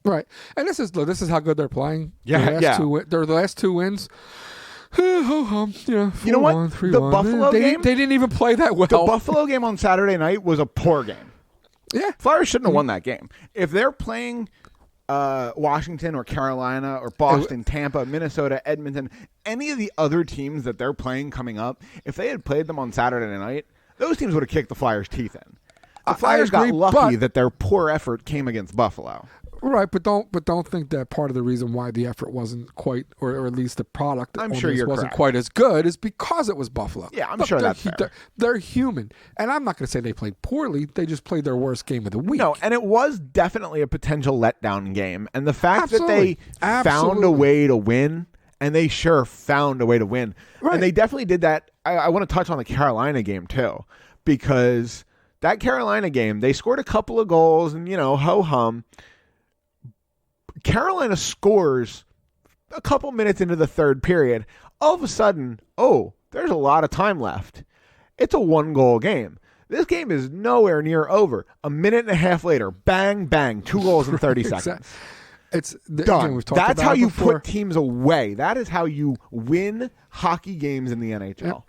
Right, and this is how good they're playing. Yeah. Their last 2 wins. You know what? 3-1. The Buffalo game? They didn't even play that well. The Buffalo game on Saturday night was a poor game. Yeah. Flyers shouldn't have won that game. If they're playing Washington or Carolina or Boston, Tampa, Minnesota, Edmonton, any of the other teams that they're playing coming up, if they had played them on Saturday night, those teams would have kicked the Flyers' teeth in. The Flyers got lucky that their poor effort came against Buffalo. Right, but don't think that part of the reason why the effort wasn't quite, or at least the product wasn't quite as good is because it was Buffalo. Yeah, I'm sure that's fair. They're human, and I'm not going to say they played poorly. They just played their worst game of the week. No, and it was definitely a potential letdown game, and the fact that they found a way to win, and they sure found a way to win, and they definitely did that. I want to touch on the Carolina game too, because that Carolina game, they scored a couple of goals, and ho-hum. Carolina scores a couple minutes into the third period. All of a sudden, there's a lot of time left. It's a 1-goal game. This game is nowhere near over. A minute and a half later, bang, bang, 2 goals in 30 seconds. It's done. Again, we've talked That's about how it you before. put teams away. That is how you win hockey games in the NHL. Yep.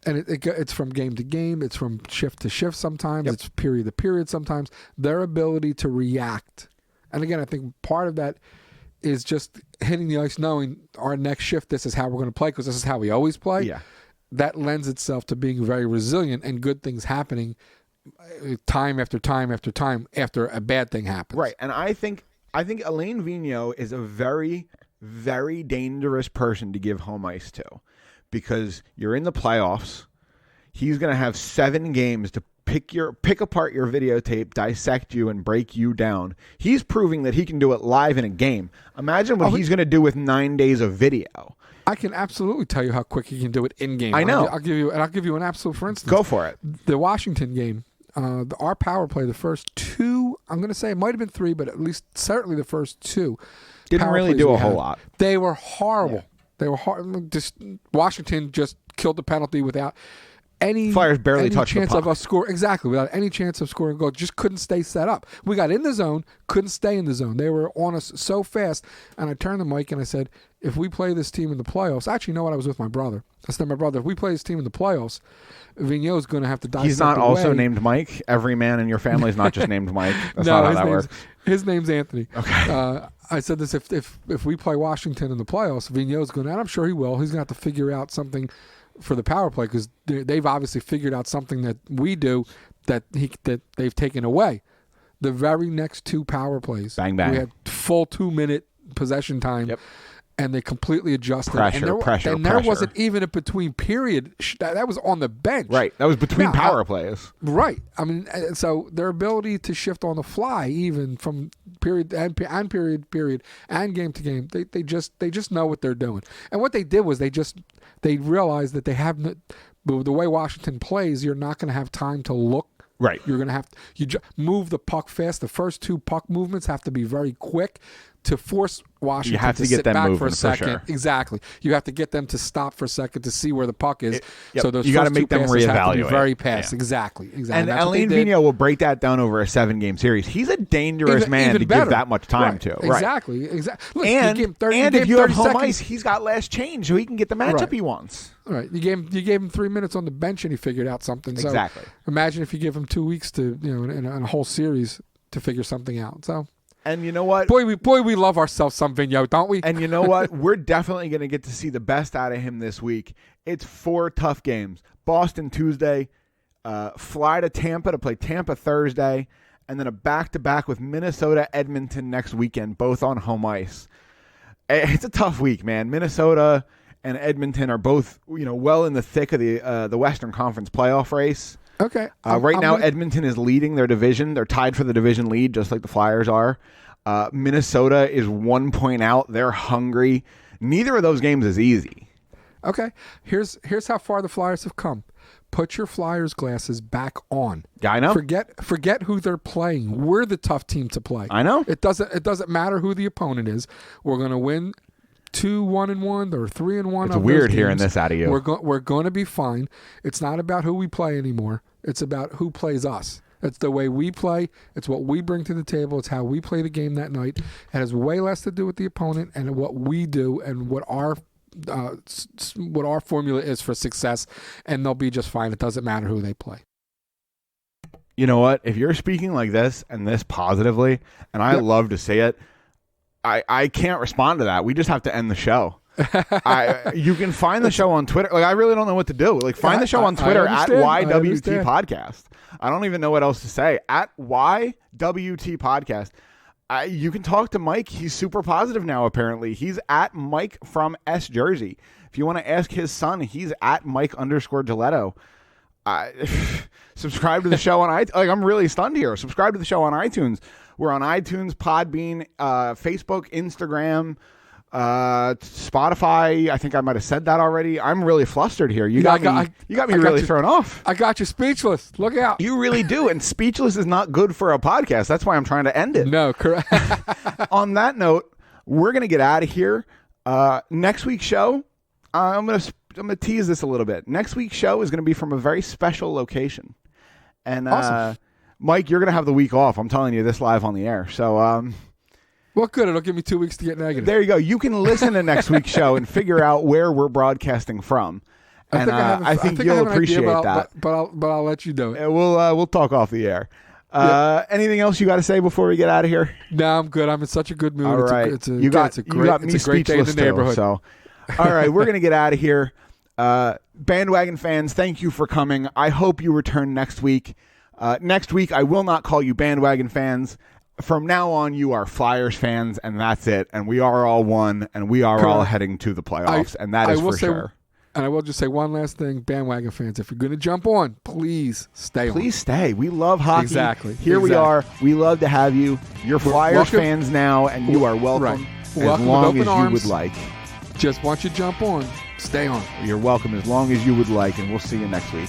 And it's from game to game. It's from shift to shift sometimes. Yep. It's period to period sometimes. Their ability to react. And again, I think part of that is just hitting the ice knowing our next shift, this is how we're going to play because this is how we always play. Yeah. That lends itself to being very resilient and good things happening time after time after time after a bad thing happens. Right. And I think Alain Vigneault is a very, very dangerous person to give home ice to because you're in the playoffs. He's going to have 7 games to pick apart your videotape, dissect you, and break you down. He's proving that he can do it live in a game. Imagine what he's going to do with 9 days of video. I can absolutely tell you how quick he can do it in game. I know. I'll give you an absolute for instance. Go for it. The Washington game, our power play, the first 2, I'm going to say it might have been 3, but at least certainly the first 2 didn't really do a whole lot. They were horrible. Yeah. They were horrible. Washington just killed the penalty without any Flyers barely touched chance the puck. of us score. Exactly, without any chance of scoring a goal. Just couldn't stay set up. We got in the zone, couldn't stay in the zone. They were on us so fast. And I turned to Mike and I said, if we play this team in the playoffs, actually, you know what? I was with my brother. I said to my brother, if we play this team in the playoffs, Vigneault's going to have to dissect. He's not also away. named Mike. Every man in your family is not just named Mike. That's no, not how that works. His name's Anthony. Okay. I said this: if we play Washington in the playoffs, Vigneault's going to, and I'm sure he will. He's going to have to figure out something for the power play because they've obviously figured out something that we do that they've taken away. The very next 2 power plays, bang bang, we had full 2-minute possession time. Yep. And they completely adjusted. Pressure. There wasn't even a between period. That was on the bench. Right. That was between power plays. Right. I mean, so their ability to shift on the fly, even from period and period and game to game, they just know what they're doing. And what they did was they realized that they have the way Washington plays. You're not going to have time to look. Right. You're going to have to move the puck fast. The first 2 puck movements have to be very quick to force Washington you have to get sit them back moving for a second. For sure. Exactly. You have to get them to stop for a second to see where the puck is. Yep. So those you got to first 2 make them passes have to be reevaluate. very fast. Yeah. Exactly. And Alain Vigneault will break that down over a 7-game series. He's a dangerous man to give that much time to. Right. Exactly. Look, and if you have home ice, he's got last change, so he can get the matchup he wants. Right. You gave him 3 minutes on the bench, and he figured out something. Exactly. So imagine if you give him 2 weeks to in a whole series to figure something out. So. And you know what? Boy, we love ourselves some Vigneault, don't we? And you know what? We're definitely going to get to see the best out of him this week. It's 4 tough games. Boston Tuesday, fly to Tampa to play Tampa Thursday, and then a back-to-back with Minnesota, Edmonton next weekend, both on home ice. It's a tough week, man. Minnesota and Edmonton are both, well in the thick of the Western Conference playoff race. Okay. Right now, Edmonton is leading their division. They're tied for the division lead, just like the Flyers are. Minnesota is 1 point out. They're hungry. Neither of those games is easy. Okay. Here's how far the Flyers have come. Put your Flyers glasses back on. Yeah, I know. Forget who they're playing. We're the tough team to play. I know. It doesn't matter who the opponent is. We're going to win 2-1-1 or 3-1. It's weird hearing this out of you. We're going to be fine. It's not about who we play anymore. It's about who plays us. It's the way we play. It's what we bring to the table. It's how we play the game that night. It has way less to do with the opponent and what we do and what our formula is for success. And they'll be just fine. It doesn't matter who they play. You know what? If you're speaking like this and this positively, and I love to say it, I can't respond to that. We just have to end the show. You can find the show on Twitter. Like, I really don't know what to do. Like, find the show on Twitter at YWT Podcast. I don't even know what else to say. At YWT Podcast. You can talk to Mike. He's super positive now, apparently. He's at Mike from S Jersey. If you want to ask his son, he's at Mike_Giletto. Subscribe to the show on iTunes. Like, I'm really stunned here. Subscribe to the show on iTunes. We're on iTunes, Podbean, Facebook, Instagram, Spotify. I think I might have said that already. I'm really flustered here. You got me really thrown off. I got you speechless. Look out. You really do. And speechless is not good for a podcast. That's why I'm trying to end it. No, correct. On that note, we're going to get out of here. Next week's show, I'm going to tease this a little bit. Next week's show is going to be from a very special location. And awesome. Mike, you're going to have the week off. I'm telling you this live on the air. So, well, Well, good. It'll give me 2 weeks to get negative. There you go. You can listen to next week's show and figure out where we're broadcasting from. And I think you'll appreciate that. But I'll let you know it. We'll talk off the air. Anything else you got to say before we get out of here? No, I'm good. I'm in such a good mood. All right. It's a great day in the neighborhood. So, all right, we're gonna get out of here. Bandwagon fans, thank you for coming. I hope you return next week. Next week, I will not call you Bandwagon fans. From now on, you are Flyers fans, and that's it. And we are all one, and we are all heading to the playoffs, and that is for sure. And I will just say one last thing, Bandwagon fans, if you're going to jump on, please stay on. Please stay. We love hockey. Exactly. Here we are. We love to have you. You're Flyers fans now, and you are welcome as long as you would like. Just once you jump on, stay on. You're welcome as long as you would like, and we'll see you next week.